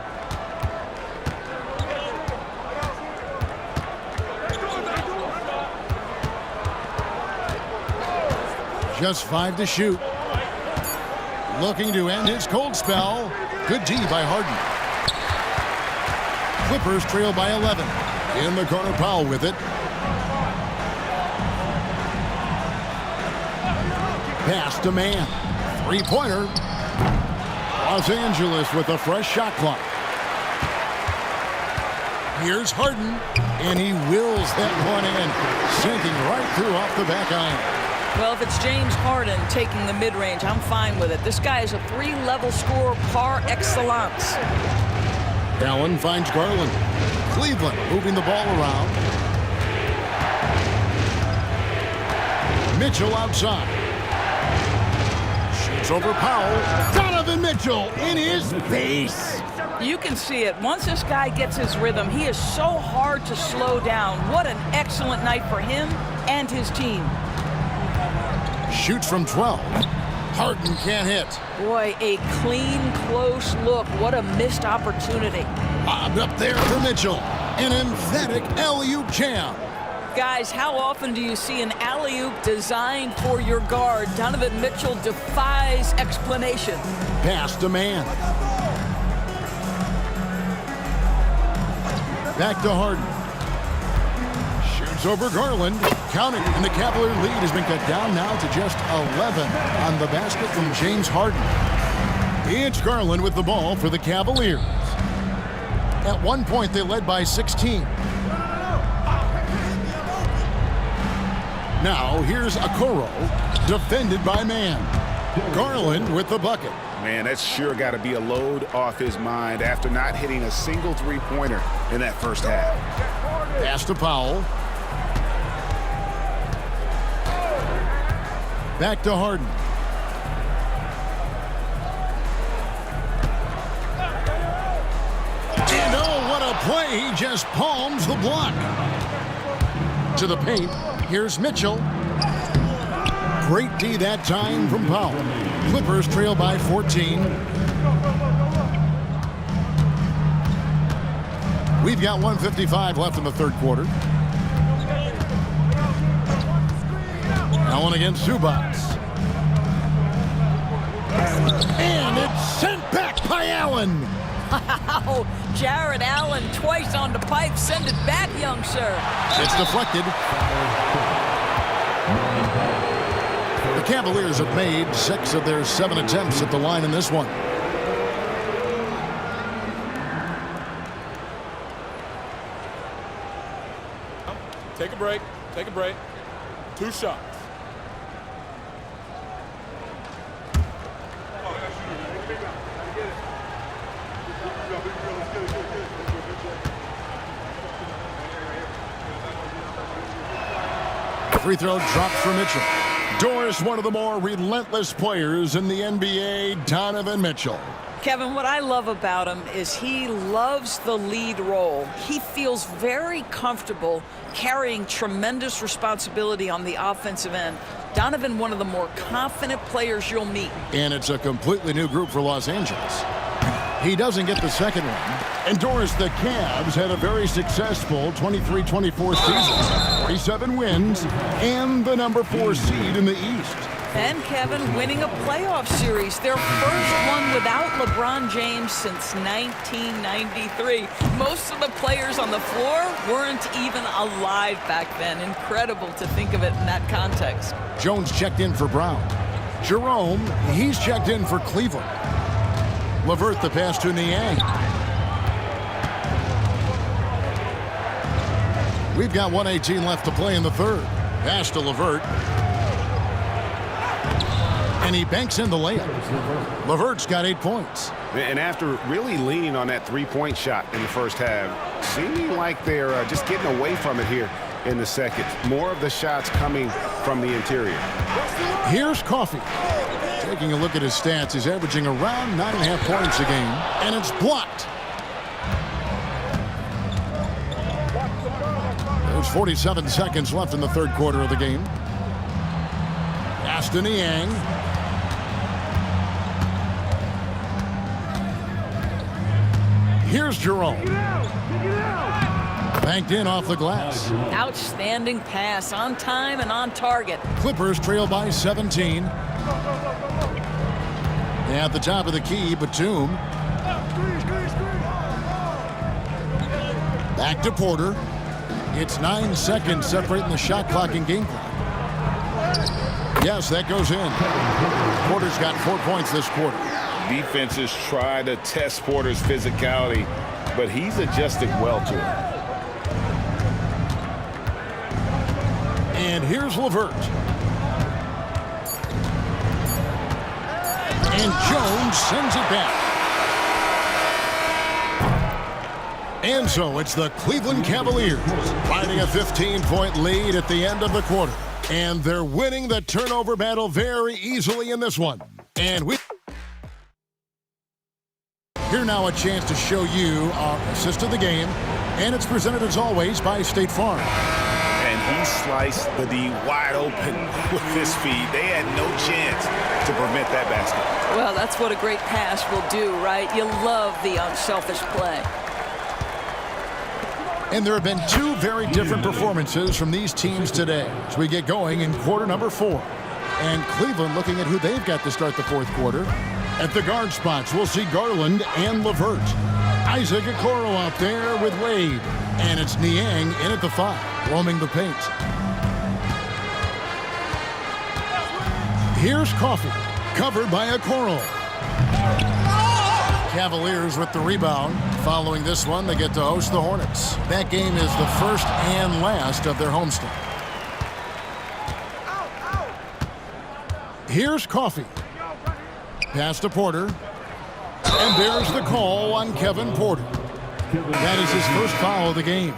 Speaker 1: Just 5 to shoot. Looking to end his cold spell. Good D by Harden. Clippers trail by 11. In the corner, Powell with it. Pass to Man. Three-pointer. Los Angeles with a fresh shot clock. Here's Harden, and he wills that one in, sinking right through off the back iron.
Speaker 3: Well, if it's James Harden taking the mid-range, I'm fine with it. This guy is a 3-level scorer par excellence.
Speaker 1: Allen finds Garland. Cleveland moving the ball around. Mitchell outside. Shoots over Powell. Donovan Mitchell in his face.
Speaker 3: You can see it. Once this guy gets his rhythm, he is so hard to slow down. What an excellent night for him and his team.
Speaker 1: Shoots from 12. Harden can't hit.
Speaker 3: Boy, a clean, close look. What a missed opportunity.
Speaker 1: Lobbed up there for Mitchell. An emphatic alley-oop jam.
Speaker 3: Guys, how often do you see an alley-oop designed for your guard? Donovan Mitchell defies explanation.
Speaker 1: Pass to man. Back to Harden. Shoots over Garland. Counting, and the Cavalier lead has been cut down now to just 11 on the basket from James Harden. It's Garland with the ball for the Cavaliers. At one point, they led by 16. Now, here's Okoro, defended by man. Garland with the bucket.
Speaker 6: Man, that's sure got to be a load off his mind after not hitting a single three-pointer in that first half.
Speaker 1: Pass to Powell. Back to Harden. And oh, what a play. He just palms the block. To the paint. Here's Mitchell. Great D that time from Powell. Clippers trail by 14. We've got 1:55 left in the third quarter. Allen against Zubac. And it's sent back by Allen.
Speaker 3: Wow, Jared Allen twice on the pipe. Send it back, young sir.
Speaker 1: It's deflected. The Cavaliers have made 6 of their 7 attempts at the line in this one.
Speaker 7: Take a break. Take a break. 2 shots.
Speaker 1: Free throw drops for Mitchell. Doris, one of the more relentless players in the NBA, Donovan Mitchell.
Speaker 3: Kevin, what I love about him is he loves the lead role. He feels very comfortable carrying tremendous responsibility on the offensive end. Donovan, one of the more confident players you'll meet.
Speaker 1: And it's a completely new group for Los Angeles. He doesn't get the second one. And Doris, the Cavs had a very successful 23-24 season. 47 wins and the number 4 seed in the East.
Speaker 3: And Kevin winning a playoff series, their first one without LeBron James since 1993. Most of the players on the floor weren't even alive back then. Incredible to think of it in that context.
Speaker 1: Jones checked in for Brown. Jerome, he's checked in for Cleveland. LeVert the pass to Niang. We've got 1:18 left to play in the third. Pass to LeVert. And he banks in the layup. LeVert's got 8 points.
Speaker 6: And after really leaning on that three-point shot in the first half, seeming like they're just getting away from it here in the second. More of the shots coming from the interior.
Speaker 1: Here's Coffey. Taking a look at his stats, he's averaging around 9.5 points a game, and it's blocked. There's 47 seconds left in the third quarter of the game. Pass to Niang. Here's Jerome. Banked in off the glass.
Speaker 3: Outstanding pass, on time and on target.
Speaker 1: Clippers trail by 17. At the top of the key, Batum. Back to Porter. It's 9 seconds separating the shot clock and game clock. Yes, that goes in. Porter's got 4 points this quarter.
Speaker 4: Defenses try to test Porter's physicality, but he's adjusted well to it.
Speaker 1: And here's LeVert. And Jones sends it back. And so it's the Cleveland Cavaliers finding a 15-point lead at the end of the quarter. And they're winning the turnover battle very easily in this one. And here now a chance to show you our assist of the game. And it's presented as always by State Farm.
Speaker 4: And he sliced the D wide open with his feet. They had no chance to prevent that basket.
Speaker 3: Well, that's what a great pass will do, right? You love the unselfish play.
Speaker 1: And there have been two very different performances from these teams today as we get going in quarter number 4. And Cleveland looking at who they've got to start the fourth quarter. At the guard spots, we'll see Garland and LeVert. Isaac Okoro out there with Wade. And it's Niang in at the 5, roaming the paint. Here's Coffee, covered by Okoro. Cavaliers with the rebound. Following this one, they get to host the Hornets. That game is the first and last of their homestand. Here's Coffee. Pass to Porter. And there's the call on Kevin Porter. That is his first foul of the game.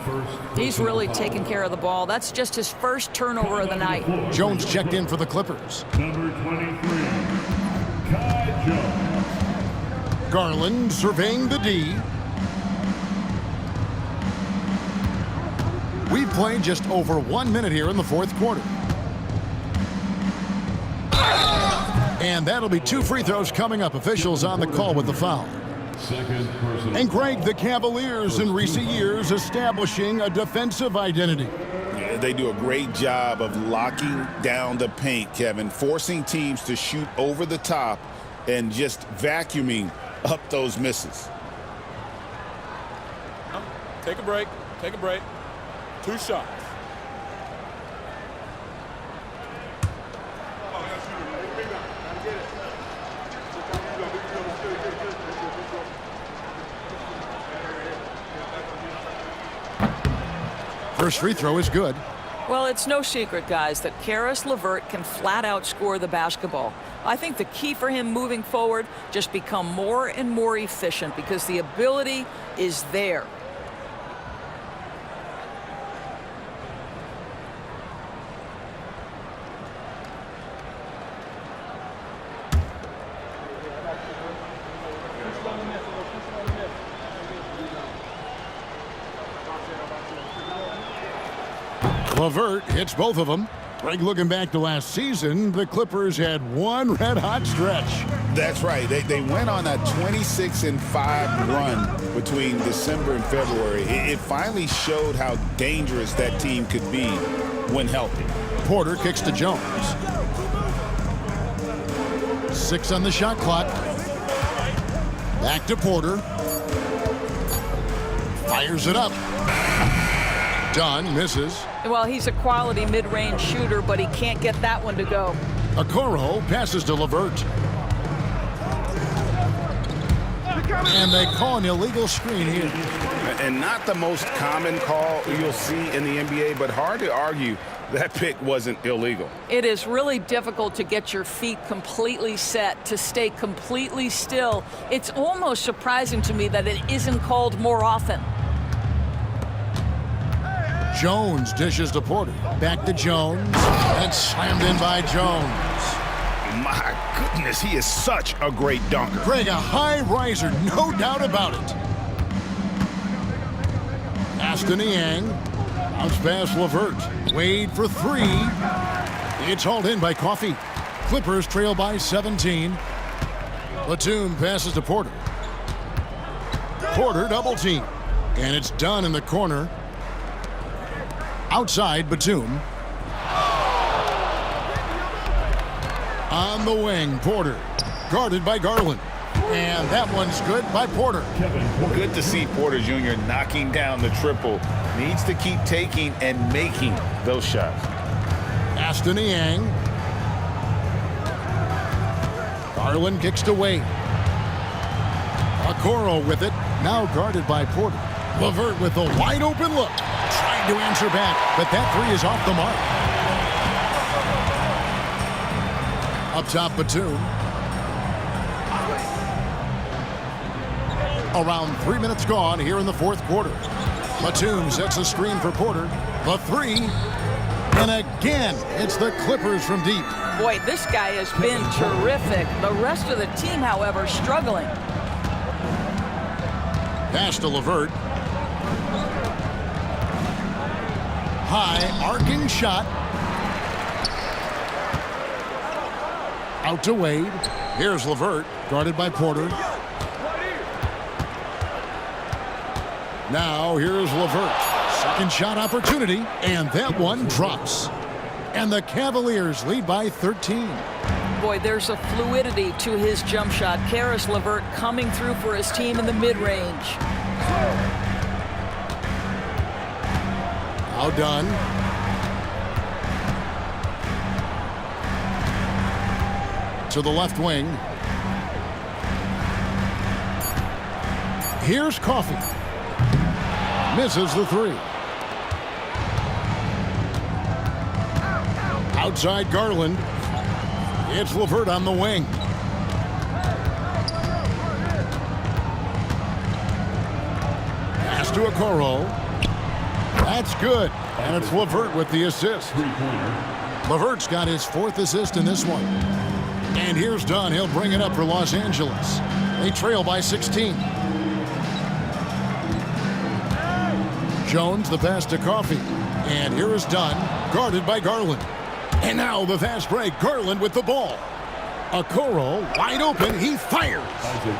Speaker 3: He's really taken care of the ball. That's just his first turnover of the night.
Speaker 1: Jones checked in for the Clippers.
Speaker 12: Number 23, Kai Jones.
Speaker 1: Garland surveying the D. We've played just over 1 minute here in the fourth quarter. And that'll be 2 free throws coming up. Officials on the call with the foul. And Greg, the Cavaliers in recent years establishing a defensive identity.
Speaker 4: Yeah, they do a great job of locking down the paint, Kevin, forcing teams to shoot over the top and just vacuuming up those misses.
Speaker 7: Take a break. Take a break. 2 shots.
Speaker 1: First free throw is good.
Speaker 3: Well, it's no secret, guys, that Caris LeVert can flat out score the basketball. I think the key for him moving forward, just become more and more efficient because the ability is there.
Speaker 1: LeVert hits both of them. Greg, looking back to last season, the Clippers had one red-hot stretch.
Speaker 4: That's right. They went on a 26-5 run between December and February. It finally showed how dangerous that team could be when healthy.
Speaker 1: Porter kicks to Jones. 6 on the shot clock. Back to Porter. Fires it up. Dunn misses.
Speaker 3: Well, he's a quality mid-range shooter, but he can't get that one to go.
Speaker 1: Okoro passes to LeVert. And they call an illegal screen here.
Speaker 6: And not the most common call you'll see in the NBA, but hard to argue that pick wasn't illegal.
Speaker 3: It is really difficult to get your feet completely set, to stay completely still. It's almost surprising to me that it isn't called more often.
Speaker 1: Jones dishes to Porter. Back to Jones. And slammed in by Jones.
Speaker 6: My goodness, he is such a great dunker.
Speaker 1: Greg, a high riser, no doubt about it. Pass to Niang. Bounce pass LeVert. Wade for 3. It's hauled in by Coffee. Clippers trail by 17. Batum passes to Porter. Porter double team. And it's done in the corner. Outside, Batum. On the wing, Porter. Guarded by Garland. And that one's good by Porter.
Speaker 4: Good to see Porter Jr. knocking down the triple. Needs to keep taking and making those shots.
Speaker 1: Pass to Niang. Garland kicks to Wade. Okoro with it. Now guarded by Porter. LeVert with a wide open look. Trying to answer back, but that 3 is off the mark. Up top, Batum. Around 3 minutes gone here in the fourth quarter. Batum sets a screen for Porter. The 3. And again, it's the Clippers from deep.
Speaker 3: Boy, this guy has been terrific. The rest of the team, however, struggling.
Speaker 1: Pass to LeVert. High arcing shot. Out to Wade. Here's LeVert, guarded by Porter. Now here's LeVert. Second shot opportunity, and that one drops. And the Cavaliers lead by 13.
Speaker 3: Boy, there's a fluidity to his jump shot. Caris LeVert coming through for his team in the mid-range.
Speaker 1: Now done. To the left wing. Here's Coffey. Misses the three. Outside Garland. It's LeVert on the wing. Pass to Okoro. That's good. And it's LeVert with the assist. LeVert's got his 4th assist in this one. And here's Dunn. He'll bring it up for Los Angeles. They trail by 16. Jones, the pass to Coffey. And here is Dunn, guarded by Garland. And now the fast break. Garland with the ball. Okoro wide open. He fires.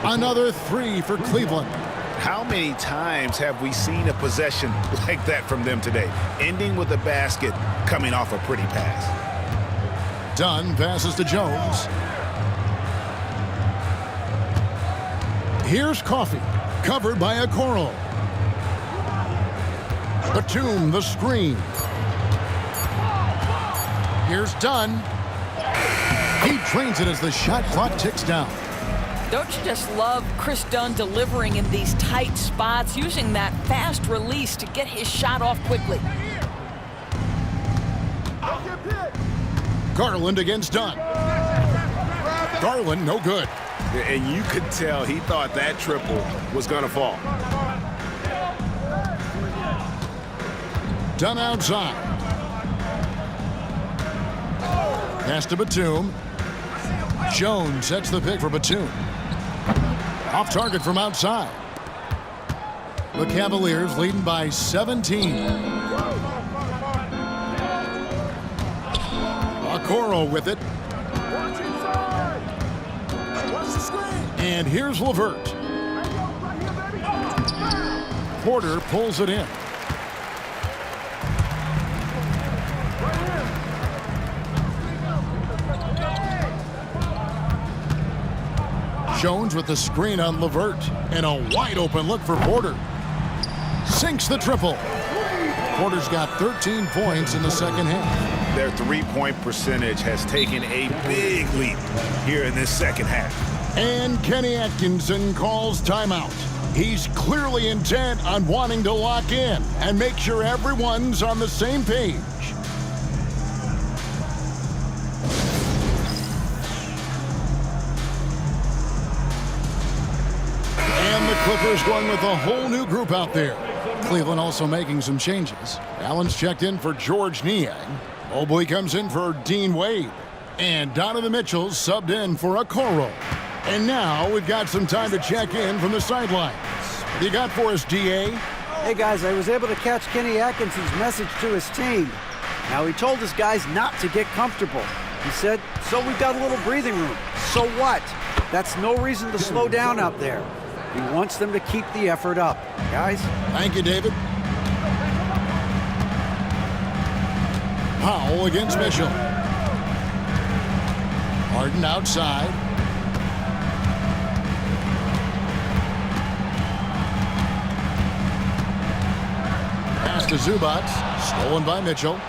Speaker 1: Another 3 for Cleveland.
Speaker 6: How many times have we seen a possession like that from them today? Ending with a basket, coming off a pretty pass.
Speaker 1: Dunn passes to Jones. Here's Coffey, covered by Okoro. Batum, the screen. Here's Dunn. He drains it as the shot clock ticks down.
Speaker 3: Don't you just love Chris Dunn delivering in these tight spots, using that fast release to get his shot off quickly?
Speaker 1: Garland against Dunn. Garland, no good.
Speaker 6: And you could tell he thought that triple was going to fall.
Speaker 1: Dunn outside. Pass to Batum. Jones sets the pick for Batum. Off target from outside. The Cavaliers leading by 17. Okoro with it. And here's LeVert. Porter pulls it in. Jones with the screen on LeVert. And a wide open look for Porter. Sinks the triple. Porter's got 13 points in the second half.
Speaker 6: Their three-point percentage has taken a big leap here in this second half.
Speaker 1: And Kenny Atkinson calls timeout. He's clearly intent on wanting to lock in and make sure everyone's on the same page. And the Clippers going with a whole new group out there. Cleveland also making some changes. Allen's checked in for George Niang. Mobley comes in for Dean Wade. And Donovan Mitchell's subbed in for Okoro. And now we've got some time to check in from the sidelines. What do you got for us, DA?
Speaker 5: Hey, guys, I was able to catch Kenny Atkinson's message to his team. Now, he told his guys not to get comfortable. He said, so we've got a little breathing room. So what? That's no reason to slow down out there. He wants them to keep the effort up. Guys?
Speaker 1: Thank you, David. Powell against Mitchell. Harden outside. Pass to Zubac. Stolen by Mitchell.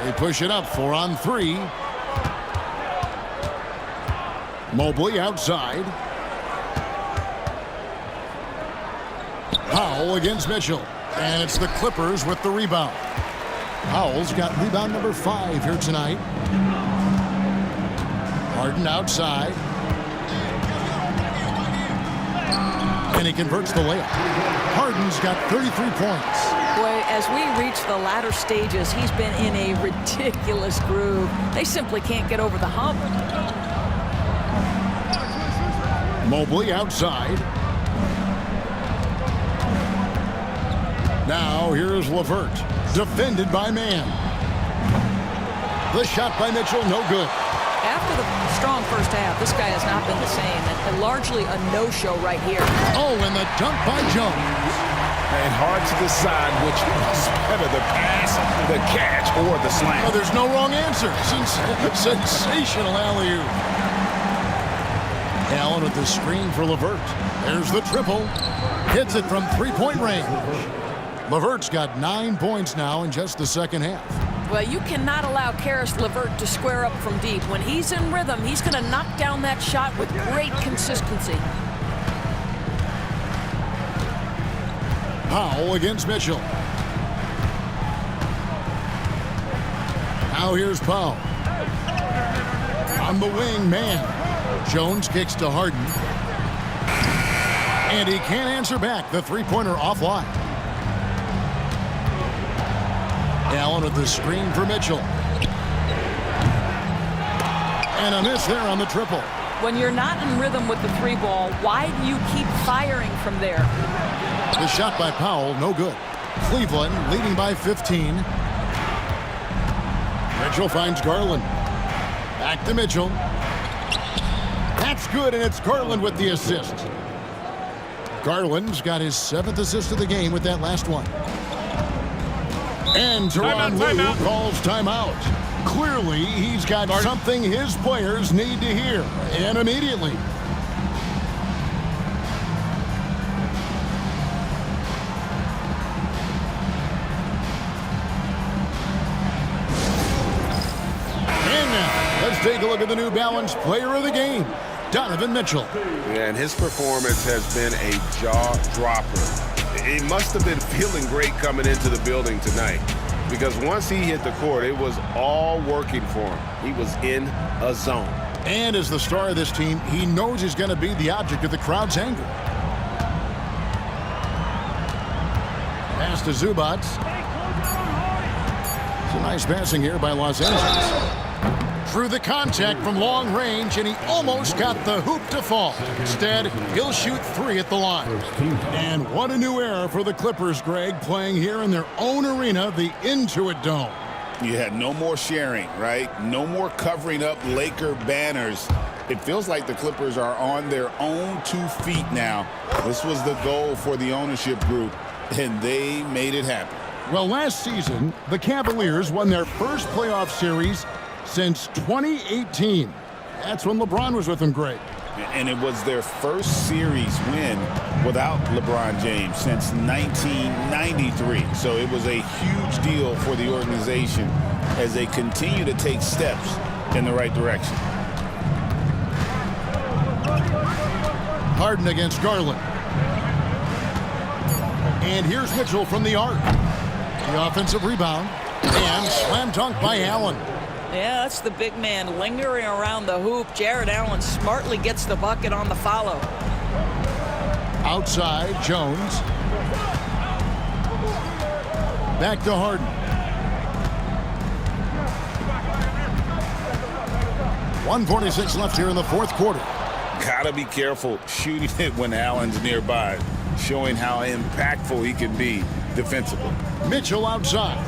Speaker 1: They push it up 4-on-3. Mobley outside. Powell against Mitchell. And it's the Clippers with the rebound. Powell's got rebound number 5 here tonight. Harden outside. And he converts the layup. Harden's got 33 points.
Speaker 3: Boy, as we reach the latter stages, he's been in a ridiculous groove. They simply can't get over the hump.
Speaker 1: Mobley outside. Now here's LeVert, defended by Mann. The shot by Mitchell, no good.
Speaker 3: After the strong first half, this guy has not been the same, and largely a no-show right here.
Speaker 1: Oh, and the dunk by Jones.
Speaker 6: And hard to decide which was better, the pass, the catch, or the slam.
Speaker 1: Oh, there's no wrong answer. Sensational alley-oop. Allen with the screen for LeVert. There's the triple. Hits it from three-point range. LeVert's got 9 points now in just the second half.
Speaker 3: Well, you cannot allow Karis LeVert to square up from deep. When he's in rhythm, he's going to knock down that shot with great consistency.
Speaker 1: Powell against Mitchell. Now here's Powell. On the wing, man. Jones kicks to Harden. And he can't answer back. The three-pointer offline. Allen with the screen for Mitchell. And a miss there on the triple.
Speaker 3: When you're not in rhythm with the three ball, why do you keep firing from there?
Speaker 1: The shot by Powell, no good. Cleveland leading by 15. Mitchell finds Garland. Back to Mitchell. That's good, and it's Garland with the assist. Garland's got his 7th assist of the game with that last one. And Tyronn Lue calls timeout. Clearly, he's got something his players need to hear, and immediately. And now, let's take a look at the New Balance player of the game, Donovan Mitchell.
Speaker 6: Yeah, and his performance has been a jaw-dropper. He must have been feeling great coming into the building tonight, because once he hit the court, it was all working for him. He was in a zone.
Speaker 1: And as the star of this team, he knows he's going to be the object of the crowd's anger. Pass to Zubac. It's a nice passing here by Los Angeles. Through the contact from long range, and he almost got the hoop to fall. Instead, he'll shoot 3 at the line. And what a new era for the Clippers, Greg, playing here in their own arena, the Intuit Dome.
Speaker 4: You had no more sharing, right? No more covering up Laker banners. It feels like the Clippers are on their own 2 feet now. This was the goal for the ownership group, and they made it happen.
Speaker 1: Well, last season, the Cavaliers won their first playoff series since 2018. That's when LeBron was with them, Greg.
Speaker 4: And it was their first series win without LeBron James since 1993. So it was a huge deal for the organization as they continue to take steps in the right direction.
Speaker 1: Harden against Garland. And here's Mitchell from the arc. The offensive rebound. And slam dunk by Allen.
Speaker 3: Yeah, that's the big man lingering around the hoop. Jared Allen smartly gets the bucket on the follow.
Speaker 1: Outside, Jones. Back to Harden. 1:46 left here in the fourth quarter.
Speaker 4: Gotta be careful shooting it when Allen's nearby, showing how impactful he can be defensively.
Speaker 1: Mitchell outside.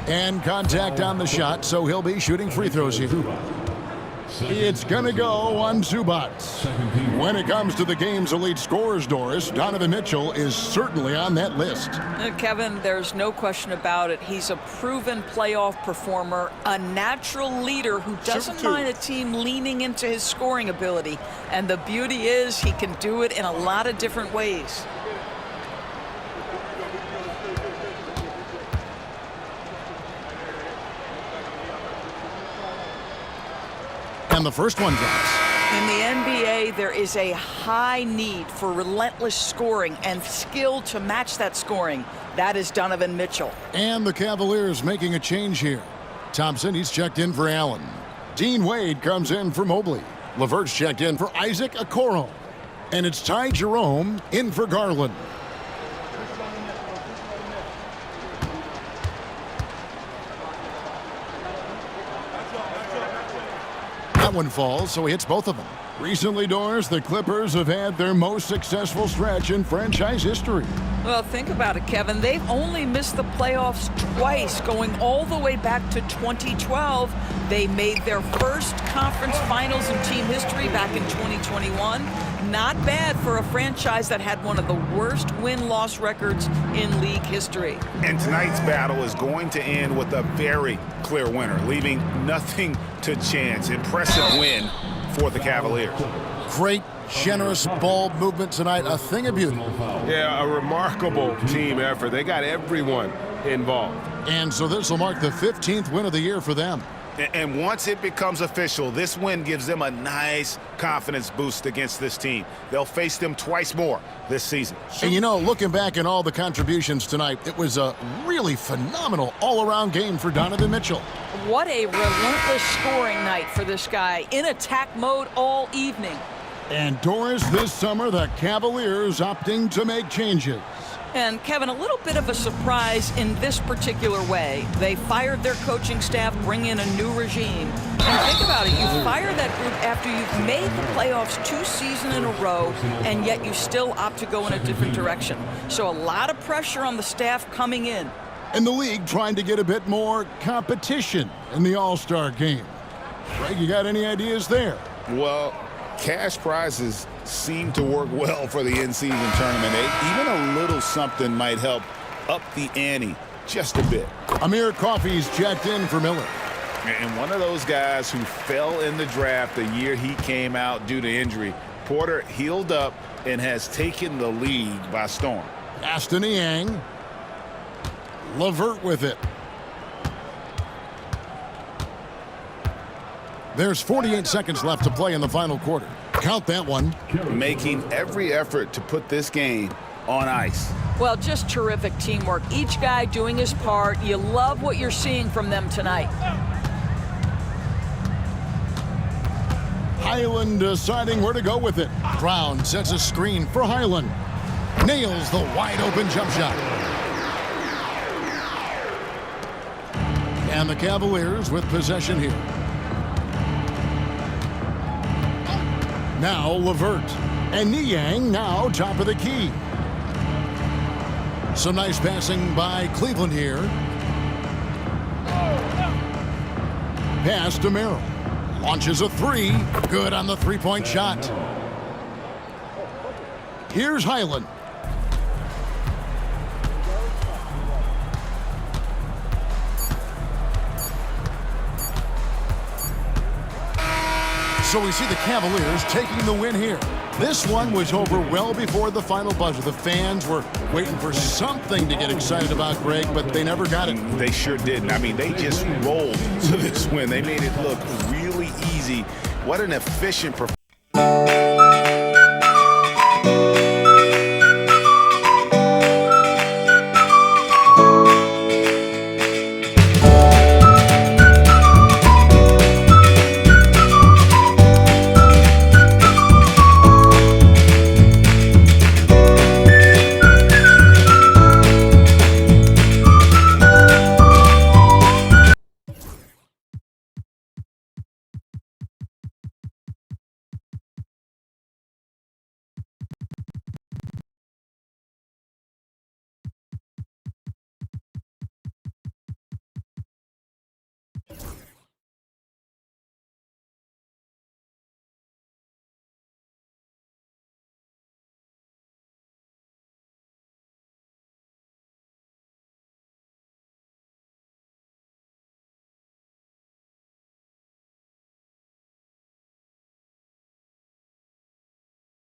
Speaker 1: And contact on the shot, so he'll be shooting free throws here. It's going to go on Zubac. When it comes to the game's elite scorers, Doris, Donovan Mitchell is certainly on that list.
Speaker 3: Kevin, there's no question about it. He's a proven playoff performer, a natural leader who doesn't mind a team leaning into his scoring ability. And the beauty is he can do it in a lot of different ways.
Speaker 1: And the first one drops.
Speaker 3: In the NBA, there is a high need for relentless scoring and skill to match that scoring. That is Donovan Mitchell.
Speaker 1: And the Cavaliers making a change here. Thompson, he's checked in for Allen. Dean Wade comes in for Mobley. LeVert's checked in for Isaac Okoro. And it's Ty Jerome in for Garland. That one falls, so he hits both of them. Recently, Doris, the Clippers have had their most successful stretch in franchise history.
Speaker 3: Well, think about it, Kevin. They've only missed the playoffs twice, going all the way back to 2012. They made their first conference finals in team history back in 2021. Not bad for a franchise that had one of the worst win-loss records in league history.
Speaker 6: And tonight's battle is going to end with a very clear winner, leaving nothing to chance. Impressive win for the Cavaliers.
Speaker 1: Great, generous ball movement tonight. A thing of beauty.
Speaker 9: Yeah, a remarkable team effort. They got everyone involved.
Speaker 1: And so this will mark the 15th win of the year for them.
Speaker 6: And once it becomes official, this win gives them a nice confidence boost against this team. They'll face them twice more this season.
Speaker 1: And you know, looking back at all the contributions tonight, it was a really phenomenal all-around game for Donovan Mitchell.
Speaker 3: What a relentless scoring night for this guy, in attack mode all evening.
Speaker 1: And Doris, this summer, the Cavaliers opting to make changes.
Speaker 3: And Kevin, a little bit of a surprise in this particular way. They fired their coaching staff, bring in a new regime. And think about it, you fire that group after you've made the playoffs 2 seasons in a row, and yet you still opt to go in a different direction. So a lot of pressure on the staff coming in.
Speaker 1: And the league trying to get a bit more competition in the All-Star game. Greg, you got any ideas there?
Speaker 4: Well, cash prizes seem to work well for the in-season tournament. Even a little something might help up the ante just a bit.
Speaker 1: Amir Coffey's checked in for Miller.
Speaker 4: And one of those guys who fell in the draft the year he came out due to injury. Porter healed up and has taken the league by storm.
Speaker 1: Aston Yang. LeVert with it. There's 48 seconds left to play in the final quarter. Count that one.
Speaker 4: Making every effort to put this game on ice.
Speaker 3: Well, just terrific teamwork. Each guy doing his part. You love what you're seeing from them tonight.
Speaker 1: Highland deciding where to go with it. Brown sets a screen for Highland. Nails the wide-open jump shot. And the Cavaliers with possession here. Now LeVert. And Niang now top of the key. Some nice passing by Cleveland here. Pass to Merrill. Launches a three. Good on the three-point shot. Here's Highland. So we see the Cavaliers taking the win here. This one was over well before the final buzzer. The fans were waiting for something to get excited about, Greg, but they never got it.
Speaker 4: They sure didn't. I mean, they just rolled to this win. They made it look really easy. What an efficient performance.